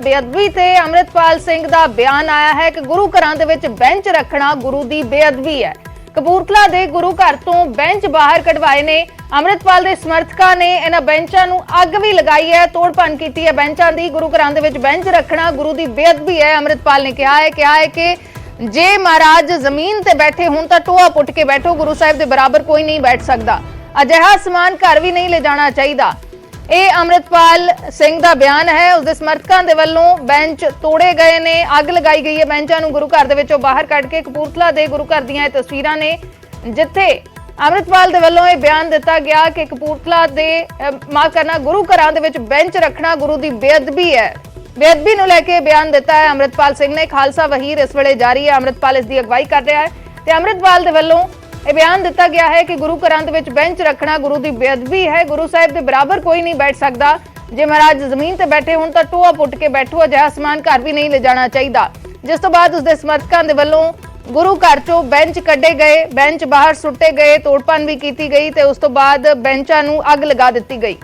बेअदबी ते अमृतपाल सिंह दा बयान आया है कि गुरु घरां दे विच बेंच रखना गुरु दी बेअदबी है। कपूरथला दे गुरु घर तो बेंच बाहर कढवाए ने। अमृतपाल दे समर्थकां ने इन्हां बेंचां नूं अग भी लगाई है, तोड़ भन्न कीती है बेंचां दी। गुरु घरां दे विच बेंच रखना गुरु दी बेअदबी है। अमृतपाल ने कहा है कि जे महाराज जमीन ते बैठे हुण तां टोआ पुट के बैठो, गुरु साहिब दे बराबर कोई नहीं बैठ सकदा। अजिहा समान घर भी नहीं ले जाना चाहिदा। ਇਹ अमृतपाल सिंह ਦਾ ਬਿਆਨ ਹੈ। ਉਸਦੇ ਸਮਰਥਕਾਂ ਦੇ ਵੱਲੋਂ ਬੈਂਚ ਤੋੜੇ ਗਏ ਨੇ, ਅੱਗ ਲਗਾਈ ਗਈ ਹੈ ਬੈਂਚਾਂ ਨੂੰ ਗੁਰੂ ਘਰ ਦੇ ਵਿੱਚੋਂ ਬਾਹਰ ਕੱਢ ਕੇ। ਕਪੂਰਥਲਾ ਦੇ ਗੁਰੂ ਘਰ ਦੀਆਂ ਇਹ ਤਸਵੀਰਾਂ ਨੇ ਜਿੱਥੇ अमृतपाल ਦੇ ਵੱਲੋਂ ਇਹ ਬਿਆਨ ਦਿੱਤਾ ਗਿਆ ਕਿ ਕਪੂਰਥਲਾ ਦੇ ਮਾਫ ਕਰਨਾ ਗੁਰੂ ਘਰਾਂ ਦੇ ਵਿੱਚ ਬੈਂਚ ਰੱਖਣਾ ਗੁਰੂ ਦੀ ਬੇਅਦਬੀ ਹੈ। ਬੇਅਦਬੀ ਨੂੰ ਲੈ ਕੇ ਬਿਆਨ ਦਿੱਤਾ ਹੈ अमृतपाल ਸਿੰਘ ਨੇ। ਖਾਲਸਾ ਵਹੀਰ ਇਸ ਵੇਲੇ ਜਾਰੀ ਹੈ, अमृतपाल ਇਸ ਦੀ ਅਗਵਾਈ ਕਰ ਰਿਹਾ ਹੈ ਤੇ अमृतपाल ਦੇ ਵੱਲੋਂ ਇਹ ਬਿਆਨ ਦਿੱਤਾ ਗਿਆ ਹੈ ਕਿ ਗੁਰੂ ਘਰਾਂ ਦੇ ਵਿੱਚ ਬੈਂਚ ਰੱਖਣਾ ਗੁਰੂ ਦੀ ਬੇਅਦਬੀ ਹੈ। ਗੁਰੂ ਸਾਹਿਬ ਦੇ ਬਰਾਬਰ ਕੋਈ ਨਹੀਂ ਬੈਠ ਸਕਦਾ। ਜੇ ਮਹਾਰਾਜ ਜ਼ਮੀਨ ਤੇ ਬੈਠੇ ਹੋਣ ਤਾਂ ਟੋਆ ਪੁੱਟ ਕੇ ਬੈਠੋ, ਅਜਿਹਾ ਸਮਾਨ ਘਰ ਵੀ ਨਹੀਂ ਲੈ ਜਾਣਾ ਚਾਹੀਦਾ। ਜਿਸ ਤੋਂ ਬਾਅਦ ਉਸਦੇ ਸਮਰਥਕਾਂ ਦੇ ਵੱਲੋਂ ਗੁਰੂ ਘਰ ਚੋਂ ਬੈਂਚ ਕੱਢੇ ਗਏ, ਬੈਂਚ ਬਾਹਰ ਸੁੱਟੇ ਗਏ, ਤੋੜਪਨ ਵੀ ਕੀਤੀ ਗਈ ਤੇ ਉਸ ਤੋਂ ਬਾਅਦ ਬੈਂਚਾਂ ਨੂੰ ਅੱਗ ਲਗਾ ਦਿੱਤੀ ਗਈ।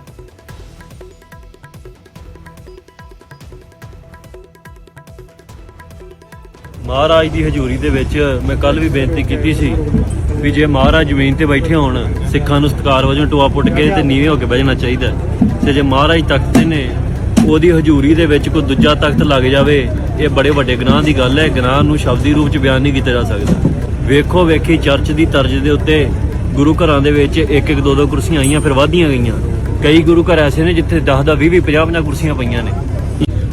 महाराज की हजूरी दे विच मैं कल भी बेनती की सी भी जे महाराज जमीन ते बैठे होण सिखां नूं सत्कार वजों टोआ पुट के ते नीवें होके बह जाना चाहिए ते जे महाराज तख्त ते ने ओहदी हजूरी दे विच कोई दूजा तख्त लग जावे, ये बड़े वड्डे गुनाह दी गल है। गुनाह नूं शब्दी रूप च बयान नहीं किया जा सकदा। वेखो वेखी चर्च की तर्ज दे उत्ते गुरु घरां दे विच एक एक दो दो कुर्सियां आईयां, फिर वधियां गईयां। कई गुरु घर ऐसे ने जिथे 10 20 50 कुर्सियां पईयां ने।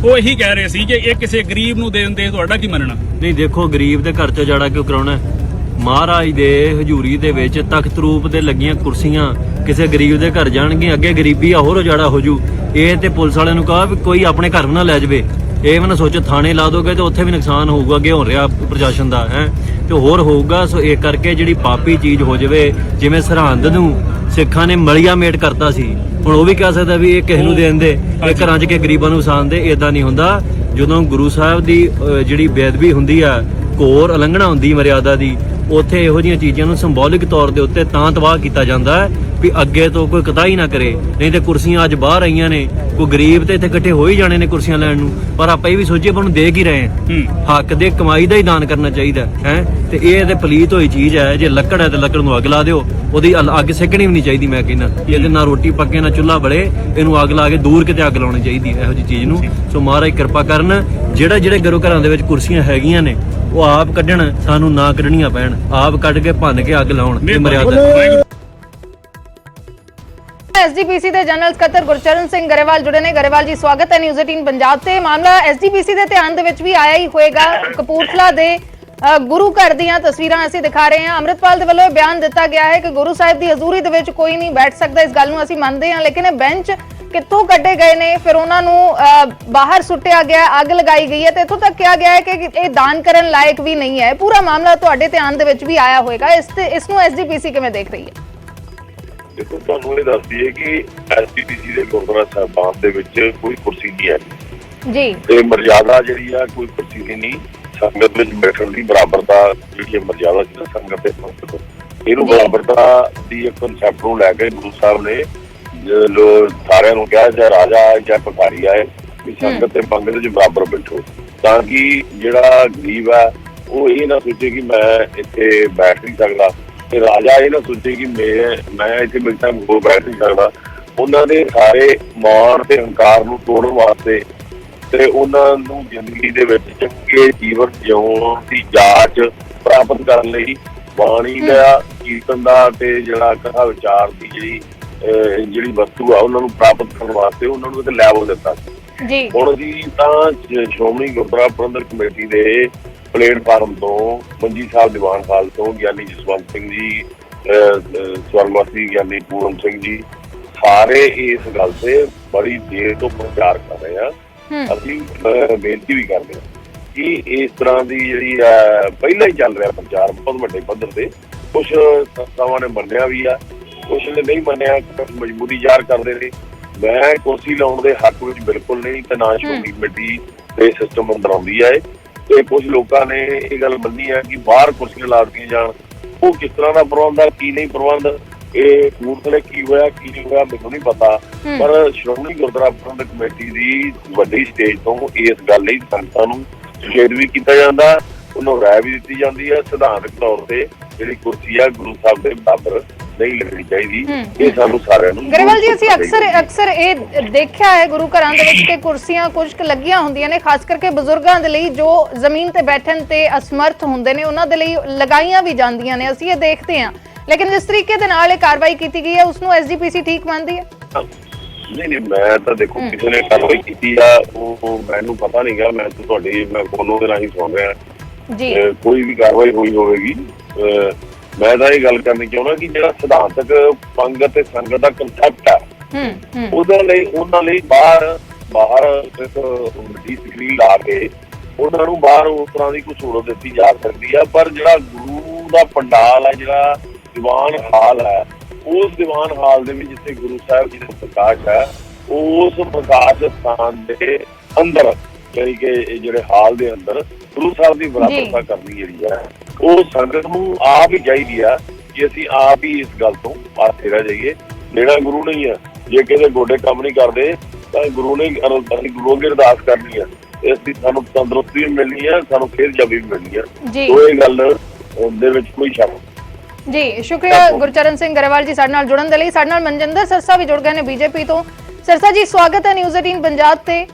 ਉਹ ਇਹੀ ਕਹਿ ਰਹੇ ਸੀ ਕਿ ਇਹ ਕਿਸੇ ਗਰੀਬ ਨੂੰ ਦੇ ਦਿੰਦੇ, ਤੁਹਾਡਾ ਕੀ ਮੰਨਣਾ? नहीं देखो गरीब दे घर च जाड़ा क्यों कराउणा? महाराज दे हजूरी दे विच तख्त रूप दे लगियां कुर्सियां किसी गरीब दे घर जाणगियां, अगे गरीबी होर उजाड़ा हो जू। ये ते पुलिस वाले नूं कहा भी कोई अपने घर ना लै जावे। ये भी ना सोचो थाने ला दोगे तो उत्थे भी नुकसान होऊगा, अगे हो रहा प्रशासन दा है ते होर होऊगा। सो ये करके जिहड़ी पापी चीज़ हो जावे, जिवें सरहंद नूं सिखां ने मलिया मेट करता सी, हुण वो भी कह सकदा भी ये किसे नूं दे दिंदे, ये घरां च कि गरीबां नूं वसाण दे। इदां नहीं हुंदा। ਜਦੋਂ ਗੁਰੂ ਸਾਹਿਬ ਦੀ ਜਿਹੜੀ ਬੇਅਦਬੀ ਹੁੰਦੀ ਆ, ਘੋਰ ਉਲੰਘਣਾ ਹੁੰਦੀ ਮਰਿਆਦਾ ਦੀ, ਉੱਥੇ ਇਹੋ ਜਿਹੀਆਂ ਚੀਜ਼ਾਂ ਨੂੰ ਸਿੰਬੋਲਿਕ ਤੌਰ ਦੇ ਉੱਤੇ ਤਾਂ ਤਬਾਹ ਕੀਤਾ ਜਾਂਦਾ ਹੈ ਵੀ ਅੱਗੇ ਤੋਂ ਕੋਈ ਕਤਾਈ ਨਾ ਕਰੇ। ਨਹੀਂ ਤੇ ਕੁਰਸੀਆਂ ਅੱਜ ਬਾਹਰ ਆਈਆਂ ਨੇ, ਕੋਈ ਗਰੀਬ ਤੇ ਇੱਥੇ ਇਕੱਠੇ ਹੋ ਹੀ ਜਾਣੇ ਨੇ ਕੁਰਸੀਆਂ ਲੈਣ ਨੂੰ, ਪਰ ਆਪਾਂ ਇਹ ਵੀ ਸੋਚੀਏ ਆਪਾਂ ਨੂੰ ਦੇ ਕੀ ਰਹੇ ਹਾਂ। ਹੱਕ ਦੇ ਕਮਾਈ ਦਾ ਹੀ ਦਾਨ ਕਰਨਾ ਚਾਹੀਦਾ ਹੈ। ਤੇ ਇਹ ਤੇ ਪਲੀਤ ਹੋਈ ਚੀਜ਼ ਹੈ। ਜੇ ਲੱਕੜ ਹੈ ਤੇ ਲੱਕੜ ਨੂੰ ਅੱਗ ਲਾ ਦਿਓ, ਉਹਦੀ ਅੱਗ ਸੇਕਣੀ ਵੀ ਨਹੀਂ ਚਾਹੀਦੀ। ਮੈਂ ਕਹਿੰਦਾ ਇਹਦੇ ਨਾਲ ਰੋਟੀ ਪੱਕੇ ਨਾ ਚੁੱਲ੍ਹਾ ਬਲੇ, ਇਹਨੂੰ ਅੱਗ ਲਾ ਕੇ ਦੂਰ ਕਿਤੇ ਅੱਗ ਲਾਉਣੀ ਚਾਹੀਦੀ ਇਹੋ ਜਿਹੀ ਚੀਜ਼ ਨੂੰ। ਸੋ ਮਹਾਰਾਜ ਕਿਰਪਾ ਕਰਨ, ਜਿਹੜੇ ਗੁਰੂ ਘਰਾਂ ਦੇ ਵਿੱਚ ਕੁਰਸੀਆਂ ਹੈਗੀਆਂ ਨੇ ਉਹ ਆਪ ਕੱਢਣ, ਸਾਨੂੰ ਨਾ ਕੱਢਣੀਆਂ ਪੈਣ, ਆਪ ਕੱਢ ਕੇ ਭੰਨ ਕੇ ਅੱਗ ਲਾਉਣ। ਇਹ ਮਰਿਆਦਾ। एसजीपीसी ਦੇ ਜਨਰਲ ਸਕੱਤਰ ਗੁਰਚਰਨ ਸਿੰਘ ਗਰੇਵਾਲ ਜੁੜੇ ਨੇ। ਗਰੇਵਾਲ ਜੀ ਸਵਾਗਤ ਹੈ ਨਿਊਜ਼ 18 ਪੰਜਾਬ ਤੇ। ਮਾਮਲਾ एसजीपीसी ਦੇ ਧਿਆਨ ਦੇ ਵਿੱਚ ਵੀ ਆਇਆ ਹੀ ਹੋਏਗਾ। ਕਪੂਰਥਲਾ ਦੇ ਗੁਰੂ ਘਰ ਦੀਆਂ ਤਸਵੀਰਾਂ ਅਸੀਂ ਦਿਖਾ ਰਹੇ ਹਾਂ। अमृतपाल ਦੇ ਵੱਲੋਂ ਬਿਆਨ ਦਿੱਤਾ ਗਿਆ ਹੈ ਕਿ ਗੁਰੂ ਸਾਹਿਬ ਦੀ ਹਜ਼ੂਰੀ ਦੇ ਵਿੱਚ ਕੋਈ ਨਹੀਂ ਬੈਠ ਸਕਦਾ। ਇਸ ਗੱਲ ਨੂੰ ਅਸੀਂ ਮੰਨਦੇ ਹਾਂ, ਲੇਕਿਨ ਇਹ ਬੈਂਚ ਕਿੱਥੋਂ ਕੱਢੇ ਗਏ ਨੇ, ਫਿਰ ਉਹਨਾਂ ਨੂੰ ਬਾਹਰ ਸੁੱਟਿਆ ਗਿਆ, ਅੱਗ ਲਗਾਈ ਗਈ ਹੈ ਤੇ ਇੱਥੋਂ ਤੱਕ ਕਿਹਾ ਗਿਆ ਹੈ ਕਿ ਇਹ ਦਾਨ ਕਰਨ ਲਾਇਕ ਵੀ ਨਹੀਂ ਹੈ। ਪੂਰਾ ਮਾਮਲਾ ਤੁਹਾਡੇ ਧਿਆਨ ਦੇ ਵਿੱਚ ਵੀ ਆਇਆ ਹੋਏਗਾ। ਇਸ ਨੂੰ एसजीपीसी ਕਿਵੇਂ ਦੇਖ ਰਹੀ ਹੈ? देखो ਤੁਹਾਨੂੰ ਇਹ ਦੱਸ ਦਈਏ ਕਿ एसजीपीसी ਦੇ ਗੁਰਦੁਆਰਾ ਸਾਹਿਬਾਨ ਦੇ ਵਿੱਚ ਕੋਈ ਕੁਰਸੀ ਨਹੀਂ ਹੈ ਜੀ, ਤੇ ਮਰਜ਼ਾਦਾ ਜਿਹੜੀ ਆ ਕੋਈ ਕੁਰਸੀ ਨਹੀਂ। ਸੰਗਤ ਵਿੱਚ ਬੈਠਣ ਦੀ ਬਰਾਬਰਤਾ ਜਿਹੜੀ ਮਰਜ਼ਾਦਾ ਸੀ ਸੰਗਤ ਦੇ ਪੰਥ, ਇਹਨੂੰ ਬਰਾਬਰਤਾ ਦੀ ਇੱਕ ਕਨਸੈਪਟ ਨੂੰ ਲੈ ਕੇ ਗੁਰੂ ਸਾਹਿਬ ਨੇ ਸਾਰਿਆਂ ਨੂੰ ਕਿਹਾ ਜਾਂ ਰਾਜਾ ਜਾਂ ਭਿਖਾਰੀ ਆਏ ਵੀ ਸੰਗਤ ਤੇ ਪੰਗਤ ਵਿੱਚ ਬਰਾਬਰ ਬੈਠੋ, ਤਾਂ ਕਿ ਜਿਹੜਾ ਗਰੀਬ ਹੈ ਉਹ ਇਹ ਨਾ ਸੋਚੇ ਕਿ ਮੈਂ ਇੱਥੇ ਬੈਠ ਨਹੀਂ ਸਕਦਾ, ਤੇ ਰਾਜਾ ਇਹ ਨਾ ਸੋਚੇ ਕਿ ਮੈਂ ਇੱਥੇ ਬੈਠਾ ਹੋ ਬੈਠ ਨਹੀਂ ਸਕਦਾ। ਉਹਨਾਂ ਦੇ ਸਾਰੇ ਮਾਣ ਤੇ ਹੰਕਾਰ ਨੂੰ ਤੋੜਨ ਵਾਸਤੇ ਤੇ ਉਹਨਾਂ ਨੂੰ ਜ਼ਿੰਦਗੀ ਦੇ ਵਿੱਚ ਚੰਗੇ ਜੀਵਨ ਜਿਉਣ ਦੀ ਜਾਚ ਪ੍ਰਾਪਤ ਕਰਨ ਲਈ ਬਾਣੀ ਦਾ, ਕੀਰਤਨ ਦਾ ਤੇ ਜਿਹੜਾ ਕਥਾ ਵਿਚਾਰ ਦੀ ਜਿਹੜੀ ਵਸਤੂ ਆ ਉਹਨਾਂ ਨੂੰ ਪ੍ਰਾਪਤ ਕਰਨ ਵਾਸਤੇ ਉਹਨਾਂ ਨੂੰ ਇੱਕ ਲੈਵਲ ਦਿੱਤਾ ਜੀ। ਹੁਣ ਜੀ ਤਾਂ ਸ਼੍ਰੋਮਣੀ ਗੁਰਦੁਆਰਾ ਪ੍ਰਬੰਧਕ ਕਮੇਟੀ ਦੇ ਪਲੇਟਫਾਰਮ ਤੋਂ ਮੰਜੀ ਸਾਹਿਬ ਦੀਵਾਨ ਹਾਲ ਤੋਂ ਗਿਆਨੀ ਜਸਵੰਤ ਸਿੰਘ ਜੀ, ਸਵਰਗਵਾਸੀ ਗਿਆਨੀ ਪੂਰਨ ਸਿੰਘ ਜੀ, ਸਾਰੇ ਇਸ ਗੱਲ ਤੇ ਬੜੀ ਦੇਰ ਤੋਂ ਪ੍ਰਚਾਰ ਕਰ ਰਹੇ ਆ। ਅਸੀਂ ਬੇਨਤੀ ਵੀ ਕਰਦੇ ਹਾਂ ਕਿ ਇਸ ਤਰ੍ਹਾਂ ਦੀ ਜਿਹੜੀ ਪਹਿਲਾਂ ਹੀ ਚੱਲ ਰਿਹਾ ਪ੍ਰਚਾਰ ਬਹੁਤ ਵੱਡੇ ਪੱਧਰ ਤੇ। ਕੁਛ ਸੰਸਥਾਵਾਂ ਨੇ ਮੰਨਿਆ ਵੀ ਆ, ਕੁਛ ਨੇ ਨਹੀਂ ਮੰਨਿਆ, ਮਜਬੂਰੀ ਜ਼ਾਹਰ ਕਰਦੇ ਨੇ। ਮੈਂ ਕੁਰਸੀ ਲਾਉਣ ਦੇ ਹੱਕ ਵਿੱਚ ਬਿਲਕੁਲ ਨਹੀਂ, ਤੇ ਨਾ ਸ਼੍ਰੋਮਣੀ ਕਮੇਟੀ ਦੇ ਸਿਸਟਮ ਅੰਦਰ ਆਉਂਦੀ ਹੈ। ਤੇ ਕੁਝ ਲੋਕਾਂ ਨੇ ਇਹ ਗੱਲ ਮੰਨੀ ਹੈ ਕਿ ਬਾਹਰ ਕੁਰਸੀਆਂ ਲਾ ਦਿੱਤੀਆਂ ਜਾਣ। ਉਹ ਕਿਸ ਤਰ੍ਹਾਂ ਦਾ ਪ੍ਰਬੰਧ ਆ, ਕੀ ਨਹੀਂ ਪ੍ਰਬੰਧ, ਇਹ ਕਪੂਰਥਲੇ ਕੀ ਹੋਇਆ ਕੀ ਨਹੀਂ ਹੋਇਆ ਮੈਨੂੰ ਨਹੀਂ ਪਤਾ, ਪਰ ਸ਼੍ਰੋਮਣੀ ਗੁਰਦੁਆਰਾ ਪ੍ਰਬੰਧਕ ਕਮੇਟੀ ਦੀ ਵੱਡੀ ਸਟੇਜ ਤੋਂ ਇਸ ਗੱਲ ਲਈ ਸੰਗਤਾਂ ਨੂੰ ਸੁਚੇਤ ਵੀ ਕੀਤਾ ਜਾਂਦਾ, ਉਹਨੂੰ ਰਾਏ ਵੀ ਦਿੱਤੀ ਜਾਂਦੀ ਹੈ। ਸਿਧਾਂਤਕ ਤੌਰ ਤੇ ਜਿਹੜੀ ਕੁਰਸੀ ਆ ਗੁਰੂ ਸਾਹਿਬ ਦੇ ਬਰਾਬਰ ਨਹੀਂ ਲੱਗਣੀ ਚਾਹੀਦੀ, ਇਹ ਸਾਨੂੰ ਸਾਰਿਆਂ ਨੂੰ। ਗਰੇਵਾਲ ਜੀ, ਅਸੀਂ ਅਕਸਰ ਇਹ ਦੇਖਿਆ ਹੈ ਗੁਰੂ ਘਰਾਂ ਦੇ ਵਿੱਚ ਕਿ ਕੁਰਸੀਆਂ ਕੁਝ ਕੁ ਲੱਗੀਆਂ ਹੁੰਦੀਆਂ ਨੇ, ਖਾਸ ਕਰਕੇ ਬਜ਼ੁਰਗਾਂ ਦੇ ਲਈ ਜੋ ਜ਼ਮੀਨ ਤੇ ਬੈਠਣ ਤੇ ਅਸਮਰਥ ਹੁੰਦੇ ਨੇ, ਉਹਨਾਂ ਦੇ ਲਈ ਲਗਾਈਆਂ ਵੀ ਜਾਂਦੀਆਂ ਨੇ, ਅਸੀਂ ਇਹ ਦੇਖਦੇ ਹਾਂ। ਲੇਕਿਨ ਜਿਸ ਤਰੀਕੇ ਦੇ ਨਾਲ ਇਹ ਕਾਰਵਾਈ ਕੀਤੀ ਗਈ ਹੈ ਉਸ ਨੂੰ ਐਸਜੀਪੀਸੀ ਠੀਕ ਮੰਨਦੀ ਹੈ? ਨਹੀਂ, ਮੈਂ ਤਾਂ ਦੇਖੋ ਕਿਸੇ ਨੇ ਕਾਰਵਾਈ ਕੀਤੀ ਆ ਉਹ ਮੈਨੂੰ ਪਤਾ ਨਹੀਂਗਾ, ਮੈਂ ਮੈਂ ਫੋਨੋਂ ਦੇ ਰਾਹੀਂ ਸੁਣ ਰਿਹਾ ਜੀ, ਕੋਈ ਵੀ ਕਾਰਵਾਈ ਹੋਈ ਹੋਵੇਗੀ। ਮੈਂ ਤਾਂ ਇਹ ਗੱਲ ਕਰਨੀ ਚਾਹੁੰਦਾ ਕਿ ਜਿਹੜਾ ਸਿਧਾਂਤਕ ਪੰਗਤ ਤੇ ਸੰਗਤ ਦਾ ਕਨਸੈਪਟ ਆ, ਉਹਨਾਂ ਲਈ ਬਾਹਰ ਇੱਕ ਵੱਡੀ ਸਕਰੀਨ ਲਾ ਕੇ ਉਹਨਾਂ ਨੂੰ ਬਾਹਰ ਉਸ ਤਰ੍ਹਾਂ ਦੀ ਕੋਈ ਸਹੂਲਤ ਦਿੱਤੀ ਜਾ ਸਕਦੀ ਆ, ਪਰ ਜਿਹੜਾ ਗੁਰੂ ਦਾ ਪੰਡਾਲ ਹੈ, ਜਿਹੜਾ ਦੀਵਾਨ ਹਾਲ ਹੈ, ਉਸ ਦੀਵਾਨ ਹਾਲ ਦੇ ਵਿੱਚ ਜਿੱਥੇ ਗੁਰੂ ਸਾਹਿਬ ਜੀ ਦਾ ਪ੍ਰਕਾਸ਼ ਹੈ, ਉਸ ਪ੍ਰਕਾਸ਼ ਸਥਾਨ ਦੇ ਅੰਦਰ ਯਾਨੀ ਕਿ ਜਿਹੜੇ ਹਾਲ ਦੇ ਅੰਦਰ ਗੁਰੂ ਸਾਹਿਬ ਦੀ ਬਰਾਬਰਤਾ ਕਰਨੀ ਜਿਹੜੀ ਹੈ ਉਹ ਸੰਗਤ ਨੂੰ ਆਪ ਹੀ ਚਾਹੀਦੀ ਆ ਕਿ ਅਸੀਂ ਆਪ ਹੀ ਇਸ ਗੱਲ ਤੋਂ ਪਾਸੇ ਰਹਿ ਜਾਈਏ। ਜਿਹੜਾ ਗੁਰੂ ਨਹੀਂ ਆ, ਜੇ ਕਿਸੇ ਗੋਡੇ ਕੰਮ ਨਹੀਂ ਕਰਦੇ ਤਾਂ ਗੁਰੂ ਨੇ ਅਸੀਂ ਗੁਰੂ ਅੱਗੇ ਅਰਦਾਸ ਕਰਨੀ ਆ, ਇਸ ਦੀ ਸਾਨੂੰ ਤੰਦਰੁਸਤੀ ਵੀ ਮਿਲਣੀ ਆ, ਸਾਨੂੰ ਫਿਰ ਜਬੀ ਵੀ ਮਿਲਣੀ ਆ। ਉਹ ਇਹ ਗੱਲ ਦੇ ਵਿੱਚ ਕੋਈ ਸ਼ੱਕ ਜੀ। ਸ਼ੁਕਰੀਆ ਗੁਰਚਰਨ ਸਿੰਘ ਗਰੇਵਾਲ ਜੀ ਸਾਡੇ ਨਾਲ ਜੁੜਨ ਦੇ ਲਈ। ਸਾਡੇ ਨਾਲ ਮਨਜਿੰਦਰ ਸਰਸਾ ਵੀ ਜੁੜ ਗਏ ਨੇ ਬੀਜੇਪੀ ਤੋਂ। ਸਰਸਾ ਜੀ, ਸਵਾਗਤ ਹੈ ਨਿਊਜ਼ 18 ਪੰਜਾਬ ਤੇ।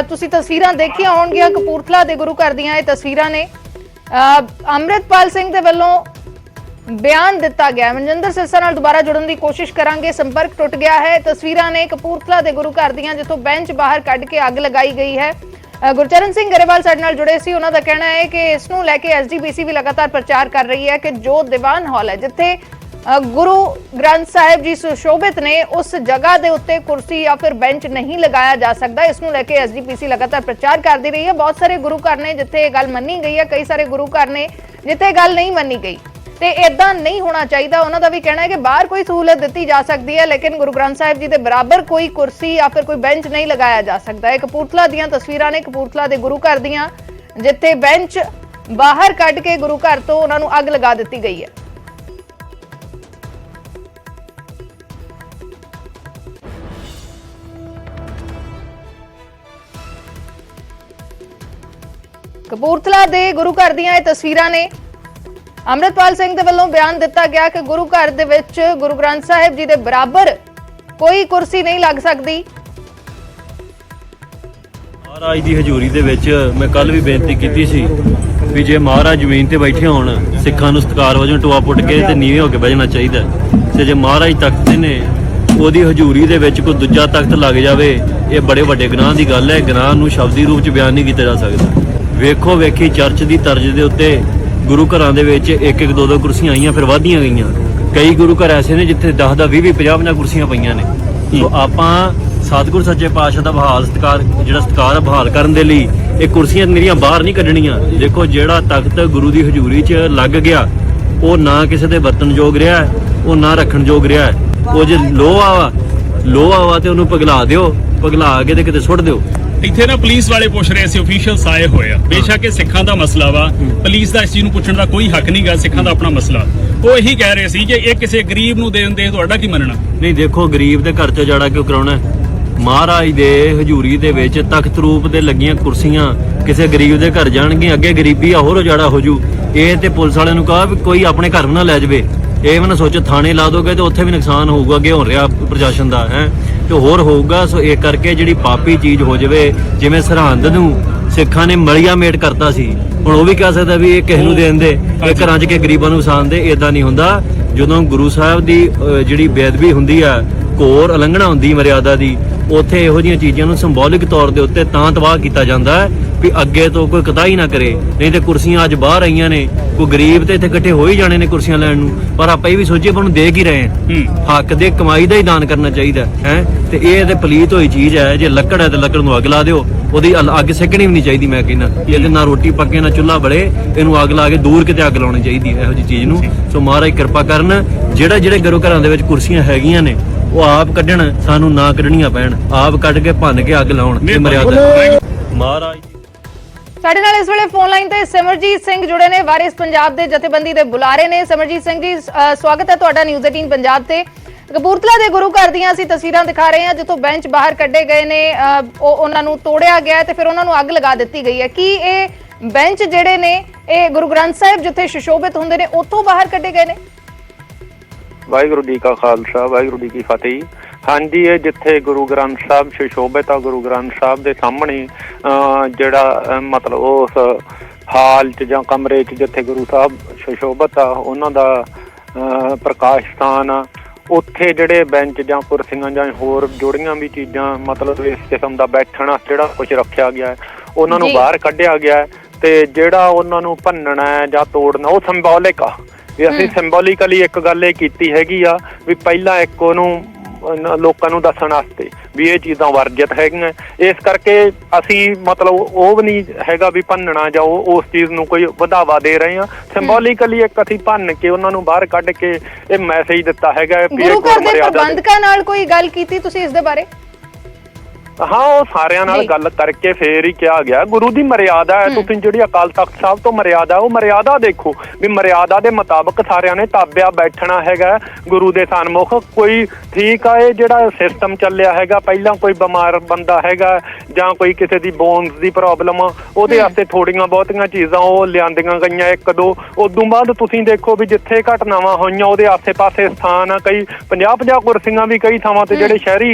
ਤੁਸੀਂ ਤਸਵੀਰਾਂ ਦੇਖੀਆਂ ਹੋਣਗੀਆਂ ਕਪੂਰਥਲਾ ਦੇ ਗੁਰੂ ਘਰ ਦੀਆਂ, ਇਹ ਤਸਵੀਰਾਂ ਨੇ। ਅੰਮ੍ਰਿਤਪਾਲ ਸਿੰਘ ਦੇ ਵੱਲੋਂ ਬਿਆਨ ਦਿੱਤਾ ਗਿਆ। ਮਨਜਿੰਦਰ ਸਰਸਾ ਨਾਲ ਦੁਬਾਰਾ ਜੁੜਨ ਦੀ ਕੋਸ਼ਿਸ਼ ਕਰਾਂਗੇ, ਸੰਪਰਕ ਟੁੱਟ ਗਿਆ ਹੈ। ਤਸਵੀਰਾਂ ਨੇ ਕਪੂਰਥਲਾ ਦੇ ਗੁਰੂ ਘਰ ਦੀਆਂ ਜਿੱਥੋਂ ਬੈਂਚ ਬਾਹਰ ਕੱਢ ਕੇ ਅੱਗ ਲਗਾਈ ਗਈ ਹੈ। ਗੁਰਚਰਨ ਸਿੰਘ ਗਰੇਵਾਲ ਸਾਡੇ ਨਾਲ ਜੁੜੇ ਸੀ, ਉਹਨਾਂ ਦਾ ਕਹਿਣਾ ਹੈ ਕਿ ਇਸ ਨੂੰ ਲੈ ਕੇ ਐਸਜੀਪੀਸੀ ਵੀ ਲਗਾਤਾਰ ਪ੍ਰਚਾਰ ਕਰ ਰਹੀ ਹੈ ਕਿ ਜੋ ਦੀਵਾਨ ਹਾਲ ਹੈ ਜਿੱਥੇ ਗੁਰੂ ਗ੍ਰੰਥ ਸਾਹਿਬ ਜੀ ਸੁਸ਼ੋਭਿਤ ਨੇ, ਉਸ ਜਗ੍ਹਾ ਦੇ ਉੱਤੇ ਕੁਰਸੀ ਜਾਂ ਫਿਰ ਬੈਂਚ ਨਹੀਂ ਲਗਾਇਆ ਜਾ ਸਕਦਾ। ਇਸ ਨੂੰ ਲੈ ਕੇ ਐਸਜੀਪੀਸੀ ਲਗਾਤਾਰ ਪ੍ਰਚਾਰ ਕਰਦੀ ਰਹੀ ਹੈ। ਬਹੁਤ ਸਾਰੇ ਗੁਰੂ ਘਰ ਨੇ ਜਿੱਥੇ ਇਹ ਗੱਲ ਮੰਨੀ ਗਈ ਹੈ, ਕਈ ਸਾਰੇ ਗੁਰੂ ਘਰ ਨੇ ਜਿੱਥੇ ਇਹ ਗੱਲ ਨਹੀਂ ਮੰਨੀ ਗਈ ਤੇ ਇਦਾਂ ਨਹੀਂ ਹੋਣਾ ਚਾਹੀਦਾ। ਉਹਨਾਂ ਦਾ ਵੀ ਕਹਿਣਾ ਹੈ ਕਿ ਬਾਹਰ ਕੋਈ ਸਹੂਲਤ ਦਿੱਤੀ ਜਾ ਸਕਦੀ ਹੈ ਲੇਕਿਨ ਗੁਰੂ ਗ੍ਰੰਥ ਸਾਹਿਬ ਜੀ ਦੇ ਬਰਾਬਰ ਕੋਈ ਕੁਰਸੀ ਜਾਂ ਫਿਰ ਕੋਈ ਬੈਂਚ ਨਹੀਂ ਲਗਾਇਆ ਜਾ ਸਕਦਾ। ਇਹ ਕਪੂਰਥਲਾ ਦੀਆਂ ਤਸਵੀਰਾਂ ਨੇ, ਕਪੂਰਥਲਾ ਦੇ ਗੁਰੂ ਘਰ ਦੀਆਂ, ਜਿੱਥੇ ਬੈਂਚ ਬਾਹਰ ਕੱਢ ਕੇ ਗੁਰੂ ਘਰ ਤੋਂ ਉਹਨਾਂ ਨੂੰ ਅੱਗ ਲਗਾ ਦਿੱਤੀ ਗਈ ਹੈ। ਕਪੂਰਥਲਾ ਦੇ ਗੁਰੂ ਘਰ ਦੀਆਂ ਇਹ ਤਸਵੀਰਾਂ ਨੇ। ਅੰਮ੍ਰਿਤਪਾਲ ਸਿੰਘ ਦੇ ਵੱਲੋਂ ਬਿਆਨ ਦਿੱਤਾ ਗਿਆ ਕਿ ਗੁਰੂ ਘਰ ਦੇ ਵਿੱਚ ਗੁਰੂ ਗ੍ਰੰਥ ਸਾਹਿਬ ਜੀ ਦੇ ਬਰਾਬਰ ਕੋਈ ਕੁਰਸੀ ਨਹੀਂ ਲੱਗ ਸਕਦੀ। ਮਹਾਰਾਜ ਦੀ ਹਜ਼ੂਰੀ ਦੇ ਵਿੱਚ ਮੈਂ ਕੱਲ ਵੀ ਬੇਨਤੀ ਕੀਤੀ ਸੀ ਵੀ ਜੇ ਮਹਾਰਾਜ ਜ਼ਮੀਨ ਤੇ ਬੈਠੇ ਹੋਣ, ਸਿੱਖਾਂ ਨੂੰ ਸਤਿਕਾਰ ਵਜੋਂ ਟੋਆ ਪੁੱਟ ਕੇ ਤੇ ਨੀਵੇਂ ਹੋ ਕੇ ਬਹਿਣਾ ਚਾਹੀਦਾ ਤੇ ਜੇ ਮਹਾਰਾਜ ਤਖਤ ਤੇ ਨੇ, ਉਹਦੀ ਹਜ਼ੂਰੀ ਦੇ ਵਿੱਚ ਕੋਈ ਦੂਜਾ ਤਖਤ ਲੱਗ ਜਾਵੇ, ਇਹ ਬੜੇ ਵੱਡੇ ਗੁਨਾਹ ਦੀ ਗੱਲ ਹੈ। ਗੁਨਾਹ ਨੂੰ ਸ਼ਬਦੀ ਰੂਪ 'ਚ ਬਿਆਨ ਨਹੀਂ ਕੀਤਾ ਜਾ ਸਕਦਾ। ਵੇਖੋ ਵੇਖੀ ਚਰਚ ਦੀ ਤਰਜ਼ ਦੇ ਉੱਤੇ ਗੁਰੂ ਘਰਾਂ ਦੇ ਵਿੱਚ ਇੱਕ ਇੱਕ ਦੋ ਦੋ ਕੁਰਸੀਆਂ ਆਈਆਂ, ਫਿਰ ਵਧਦੀਆਂ ਗਈਆਂ। ਕਈ ਗੁਰੂ ਘਰ ਐਸੇ ਨੇ ਜਿੱਥੇ 10 10 20 50 ਕੁਰਸੀਆਂ ਪਈਆਂ ਨੇ। ਸੋ ਆਪਾਂ ਸਤਿਗੁਰ ਸੱਚੇ ਪਾਤਸ਼ਾਹ ਦਾ ਸਤਿਕਾਰ ਬਹਾਲ ਕਰਨ ਦੇ ਲਈ ਇਹ ਕੁਰਸੀਆਂ ਮੇਰੀਆਂ ਬਾਹਰ ਨਹੀਂ ਕੱਢਣੀਆਂ। ਦੇਖੋ, ਜਿਹੜਾ ਤਖਤ ਗੁਰੂ ਦੀ ਹਜ਼ੂਰੀ 'ਚ ਲੱਗ ਗਿਆ ਉਹ ਨਾ ਕਿਸੇ ਦੇ ਵਰਤਣ ਯੋਗ ਰਿਹਾ, ਉਹ ਨਾ ਰੱਖਣ ਯੋਗ ਰਿਹਾ। ਉਹ ਜੇ ਲੋਹਾ ਵਾ ਤੇ ਉਹਨੂੰ ਪਿਘਲਾ ਦਿਓ, ਪਿਘਲਾ ਕੇ ਤੇ ਕਿਤੇ ਸੁੱਟ ਦਿਓ। ਇੱਥੇ ਨਾ ਪੁਲਿਸ ਵਾਲੇ ਪੁੱਛ ਰਹੇ ਸੀ, ਅਫੀਸ਼ੀਅਲਸ ਆਏ ਹੋਏ ਆ। ਬੇਸ਼ੱਕ ਇਹ ਸਿੱਖਾਂ ਦਾ ਮਸਲਾ ਵਾ, ਪੁਲਿਸ ਦਾ ਇਸ ਚੀਜ਼ ਨੂੰ ਪੁੱਛਣ ਦਾ ਕੋਈ ਹੱਕ ਨਹੀਂਗਾ, ਸਿੱਖਾਂ ਦਾ ਆਪਣਾ ਮਸਲਾ। ਉਹ ਇਹੀ ਕਹਿ ਰਹੇ ਸੀ ਕਿ ਇਹ ਕਿਸੇ ਗਰੀਬ ਨੂੰ ਦੇਣ ਦੇ ਤੁਹਾਡਾ ਕੀ ਮੰਨਣਾ? ਨਹੀਂ, ਦੇਖੋ, ਗਰੀਬ ਦੇ ਘਰ 'ਚ ਜਾੜਾ ਕਿਉਂ ਕਰਾਉਣਾ? ਮਹਾਰਾਜ ਦੇ ਹਜ਼ੂਰੀ ਦੇ ਵਿੱਚ ਤਖਤ ਰੂਪ ਦੇ ਲੱਗੀਆਂ ਕੁਰਸੀਆਂ ਕਿਸੇ ਗਰੀਬ ਦੇ ਘਰ ਜਾਣਗੀਆਂ, ਅੱਗੇ ਗਰੀਬੀ ਆ ਹੋਰ ਉਜਾੜਾ ਹੋ ਜੂ। ਇਹ ਤੇ ਪੁਲਿਸ ਵਾਲਿਆਂ ਨੂੰ ਕਹਾ ਵੀ ਕੋਈ ਆਪਣੇ ਘਰ ਨਾ ਲੈ ਜਾਵੇ। ਇਹ ਵੀ ਨਾ ਸੋਚੋ ਥਾਣੇ ਲਾ ਦੋਗੇ ਤੇ ਉੱਥੇ ਵੀ ਨੁਕਸਾਨ ਹੋਊਗਾ, ਅੱਗੇ ਹੋ ਰਿਹਾ ਪ੍ਰਸ਼ਾਸਨ ਦਾ ਹੈ ਤੇ ਹੋਰ ਹੋਊਗਾ। ਸੋ ਇਹ ਕਰਕੇ ਜਿਹੜੀ ਪਾਪੀ ਚੀਜ਼ ਹੋ ਜਾਵੇ, ਜਿਵੇਂ ਸਰਹੰਦ ਨੂੰ ਸਿੱਖਾਂ ਨੇ ਮਲੀਆ ਮੇਟ ਕਰਤਾ ਸੀ, ਹੁਣ ਉਹ ਵੀ ਕਹਿ ਸਕਦਾ ਵੀ ਇਹ ਕਿਸੇ ਨੂੰ ਦੇਣ ਦੇ, ਇਹ ਘਰਾਂ 'ਚ ਕਿ ਗਰੀਬਾਂ ਨੂੰ ਵਸਾਉਣ ਦੇ। ਇਦਾਂ ਨਹੀਂ ਹੁੰਦਾ। ਜਦੋਂ ਗੁਰੂ ਸਾਹਿਬ ਦੀ ਜਿਹੜੀ ਬੇਅਦਬੀ ਹੁੰਦੀ ਆ, ਘੋਰ ਉਲੰਘਣਾ ਹੁੰਦੀ ਮਰਿਆਦਾ ਦੀ, ਉੱਥੇ ਇਹੋ ਜਿਹੀਆਂ ਚੀਜ਼ਾਂ ਨੂੰ ਸਿੰਬੋਲਿਕ ਤੌਰ ਦੇ ਉੱਤੇ ਤਾਂ ਤਬਾਹ ਕੀਤਾ ਜਾਂਦਾ ਹੈ ਵੀ ਅੱਗੇ ਤੋਂ ਕੋਈ ਕਤਾਈ ਨਾ ਕਰੇ। ਨਹੀਂ ਤੇ ਕੁਰਸੀਆਂ ਅੱਜ ਬਾਹਰ ਆਈਆਂ ਨੇ, ਕੋਈ ਗਰੀਬ ਤੇ ਇੱਥੇ ਇਕੱਠੇ ਹੋ ਹੀ ਜਾਣੇ ਨੇ ਕੁਰਸੀਆਂ ਲੈਣ ਨੂੰ, ਪਰ ਆਪਾਂ ਇਹ ਵੀ ਸੋਚੀਏ ਆਪਾਂ ਨੂੰ ਦੇ ਕੀ ਰਹੇ ਹਾਂ। ਹੱਕ ਦੇ ਕਮਾਈ ਦਾ ਹੀ ਦਾਨ ਕਰਨਾ ਚਾਹੀਦਾ ਹੈ। ਤੇ ਇਹ ਤੇ ਪਲੀਤ ਹੋਈ ਚੀਜ਼ ਹੈ। ਜੇ ਲੱਕੜ ਹੈ ਤੇ ਲੱਕੜ ਨੂੰ ਅੱਗ ਲਾ ਦਿਓ, ਉਹਦੀ ਅੱਗ ਸੇਕਣੀ ਵੀ ਨਹੀਂ ਚਾਹੀਦੀ। ਮੈਂ ਕਹਿੰਦਾ ਇਹਦੇ ਨਾਲ ਰੋਟੀ ਪੱਕੇ ਨਾ ਚੁੱਲ੍ਹਾ ਬਲੇ, ਇਹਨੂੰ ਅੱਗ ਲਾ ਕੇ ਦੂਰ ਕਿਤੇ ਅੱਗ ਲਾਉਣੀ ਚਾਹੀਦੀ ਹੈ ਇਹੋ ਜਿਹੀ ਚੀਜ਼ ਨੂੰ। ਸੋ ਮਹਾਰਾਜ ਕਿਰਪਾ ਕਰਨ, ਜਿਹੜੇ ਗੁਰੂ ਘਰਾਂ ਦੇ ਵਿੱਚ ਕੁਰਸੀਆਂ ਹੈਗੀਆਂ ਨੇ ਉਹ ਆਪ ਕੱਢਣ, ਸਾਨੂੰ ਨਾ ਕੱਢਣੀਆਂ ਪੈਣ। ਆਪ ਕੱਢ ਕੇ ਭੰਨ ਕੇ ਅੱਗ ਲਾਉਣ। ਮਰਿਆਦਾ ਮਹਾਰਾਜ। ਸਾਡੇ ਨਾਲ ਇਸ ਵੇਲੇ ਫੋਨ ਲਾਈਨ ਤੇ ਸਿਮਰਜੀਤ ਸਿੰਘ ਜੁੜੇ ਨੇ, ਵਾਰਿਸ ਪੰਜਾਬ ਦੇ ਜਥੇਬੰਦੀ ਦੇ ਬੁਲਾਰੇ ਨੇ। ਸਿਮਰਜੀਤ ਸਿੰਘ ਜੀ, ਸਵਾਗਤ ਹੈ ਤੁਹਾਡਾ ਨਿਊਜ਼ 18 ਪੰਜਾਬ ਤੇ। ਕਪੂਰਥਲਾ ਦੇ ਗੁਰੂ ਘਰ ਦੀਆਂ ਅਸੀਂ ਤਸਵੀਰਾਂ ਦਿਖਾ ਰਹੇ ਹਾਂ ਜਿੱਥੋਂ ਬੈਂਚ ਬਾਹਰ ਕੱਢੇ ਗਏ ਨੇ, ਉਹਨਾਂ ਨੂੰ ਤੋੜਿਆ ਗਿਆ ਤੇ ਫਿਰ ਉਹਨਾਂ ਨੂੰ ਅੱਗ ਲਗਾ ਦਿੱਤੀ ਗਈ ਹੈ। ਕੀ ਇਹ ਬੈਂਚ ਜਿਹੜੇ ਨੇ ਇਹ ਗੁਰੂ ਗ੍ਰੰਥ ਸਾਹਿਬ ਜਿੱਥੇ ਸੁਸ਼ੋਭਿਤ ਹੁੰਦੇ ਨੇ ਉੱਥੋਂ ਬਾਹਰ ਕੱਢੇ ਗਏ ਨੇ? ਵਾਹਿਗੁਰੂ ਜੀ ਕਾ ਖਾਲਸਾ, ਵਾਹਿਗੁਰੂ ਜੀ ਕੀ ਫਤਿਹ। ਹਾਂਜੀ, ਇਹ ਜਿੱਥੇ ਗੁਰੂ ਗ੍ਰੰਥ ਸਾਹਿਬ ਸੁਸ਼ੋਭਿਤ ਆ, ਗੁਰੂ ਗ੍ਰੰਥ ਸਾਹਿਬ ਦੇ ਸਾਹਮਣੇ ਜਿਹੜਾ ਮਤਲਬ ਉਸ ਹਾਲ 'ਚ ਜਾਂ ਕਮਰੇ 'ਚ ਜਿੱਥੇ ਗੁਰੂ ਸਾਹਿਬ ਸੁਸ਼ੋਭਿਤ ਆ ਉਹਨਾਂ ਦਾ ਪ੍ਰਕਾਸ਼ ਸਥਾਨ ਆ, ਉੱਥੇ ਜਿਹੜੇ ਬੈਂਚ ਜਾਂ ਕੁਰਸੀਆਂ ਜਾਂ ਹੋਰ ਜੁੜੀਆਂ ਵੀ ਚੀਜ਼ਾਂ ਮਤਲਬ ਇਸ ਕਿਸਮ ਦਾ ਬੈਠਣਾ ਜਿਹੜਾ ਕੁਝ ਰੱਖਿਆ ਗਿਆ ਹੈ ਉਹਨਾਂ ਨੂੰ ਬਾਹਰ ਕੱਢਿਆ ਗਿਆ ਹੈ। ਤੇ ਜਿਹੜਾ ਉਹਨਾਂ ਨੂੰ ਭੰਨਣਾ ਹੈ ਜਾਂ ਤੋੜਨਾ ਉਹ ਸਿੰਬੋਲਿਕ ਆ ਵੀ ਅਸੀਂ ਸਿੰਬੋਲਿਕਲੀ ਇੱਕ ਗੱਲ ਇਹ ਕੀਤੀ ਹੈਗੀ ਆ ਵੀ ਪਹਿਲਾਂ ਇੱਕ ਉਹਨੂੰ ਲੋਕਾਂ ਨੂੰ ਦੱਸਣ ਵਾਸਤੇ ਵੀ ਇਹ ਚੀਜ਼ਾਂ ਵਰਜਿਤ ਹੈਗੀਆਂ, ਇਸ ਕਰਕੇ ਅਸੀਂ ਮਤਲਬ ਉਹ ਵੀ ਨਹੀਂ ਹੈਗਾ ਵੀ ਭੰਨਣਾ ਜਾਂ ਉਸ ਚੀਜ਼ ਨੂੰ ਕੋਈ ਵਧਾਵਾ ਦੇ ਰਹੇ ਹਾਂ। ਸਿੰਬੋਲਿਕਲੀ ਇੱਕ ਅਸੀਂ ਭੰਨ ਕੇ ਉਹਨਾਂ ਨੂੰ ਬਾਹਰ ਕੱਢ ਕੇ ਇਹ ਮੈਸੇਜ ਦਿੱਤਾ ਹੈਗਾ। ਗੁਰੂ ਘਰ ਦੇ ਪ੍ਰਬੰਧਕਾਂ ਨਾਲ ਕੋਈ ਗੱਲ ਕੀਤੀ ਤੁਸੀਂ ਇਸ ਦੇ ਬਾਰੇ? ਹਾਂ, ਉਹ ਸਾਰਿਆਂ ਨਾਲ ਗੱਲ ਕਰਕੇ ਫੇਰ ਹੀ ਕਿਹਾ ਗਿਆ ਗੁਰੂ ਦੀ ਮਰਿਆਦਾ ਹੈ। ਤੁਸੀਂ ਜਿਹੜੀ ਅਕਾਲ ਤਖਤ ਸਾਹਿਬ ਤੋਂ ਮਰਿਆਦਾ ਉਹ ਮਰਿਆਦਾ ਦੇਖੋ ਵੀ ਮਰਿਆਦਾ ਦੇ ਮੁਤਾਬਕ ਸਾਰਿਆਂ ਨੇ ਤਾਬਿਆ ਬੈਠਣਾ ਹੈਗਾ ਗੁਰੂ ਦੇ ਸਨਮੁਖ। ਕੋਈ ਠੀਕ ਆ ਇਹ ਜਿਹੜਾ ਸਿਸਟਮ ਚੱਲਿਆ ਹੈਗਾ, ਪਹਿਲਾਂ ਕੋਈ ਬਿਮਾਰ ਬੰਦਾ ਹੈਗਾ ਜਾਂ ਕੋਈ ਕਿਸੇ ਦੀ ਬੋਨਸ ਦੀ ਪ੍ਰੋਬਲਮ ਆ ਉਹਦੇ ਵਾਸਤੇ ਥੋੜੀਆਂ ਬਹੁਤੀਆਂ ਚੀਜ਼ਾਂ ਉਹ ਲਿਆਂਦੀਆਂ ਗਈਆਂ ਇੱਕ ਦੋ। ਉਦੋਂ ਬਾਅਦ ਤੁਸੀਂ ਦੇਖੋ ਵੀ ਜਿੱਥੇ ਘਟਨਾਵਾਂ ਹੋਈਆਂ ਉਹਦੇ ਆਸੇ ਪਾਸੇ ਸਥਾਨ ਆ, ਕਈ 50-50 ਕੁਰਸੀਆਂ ਵੀ ਕਈ ਥਾਵਾਂ ਤੇ ਜਿਹੜੇ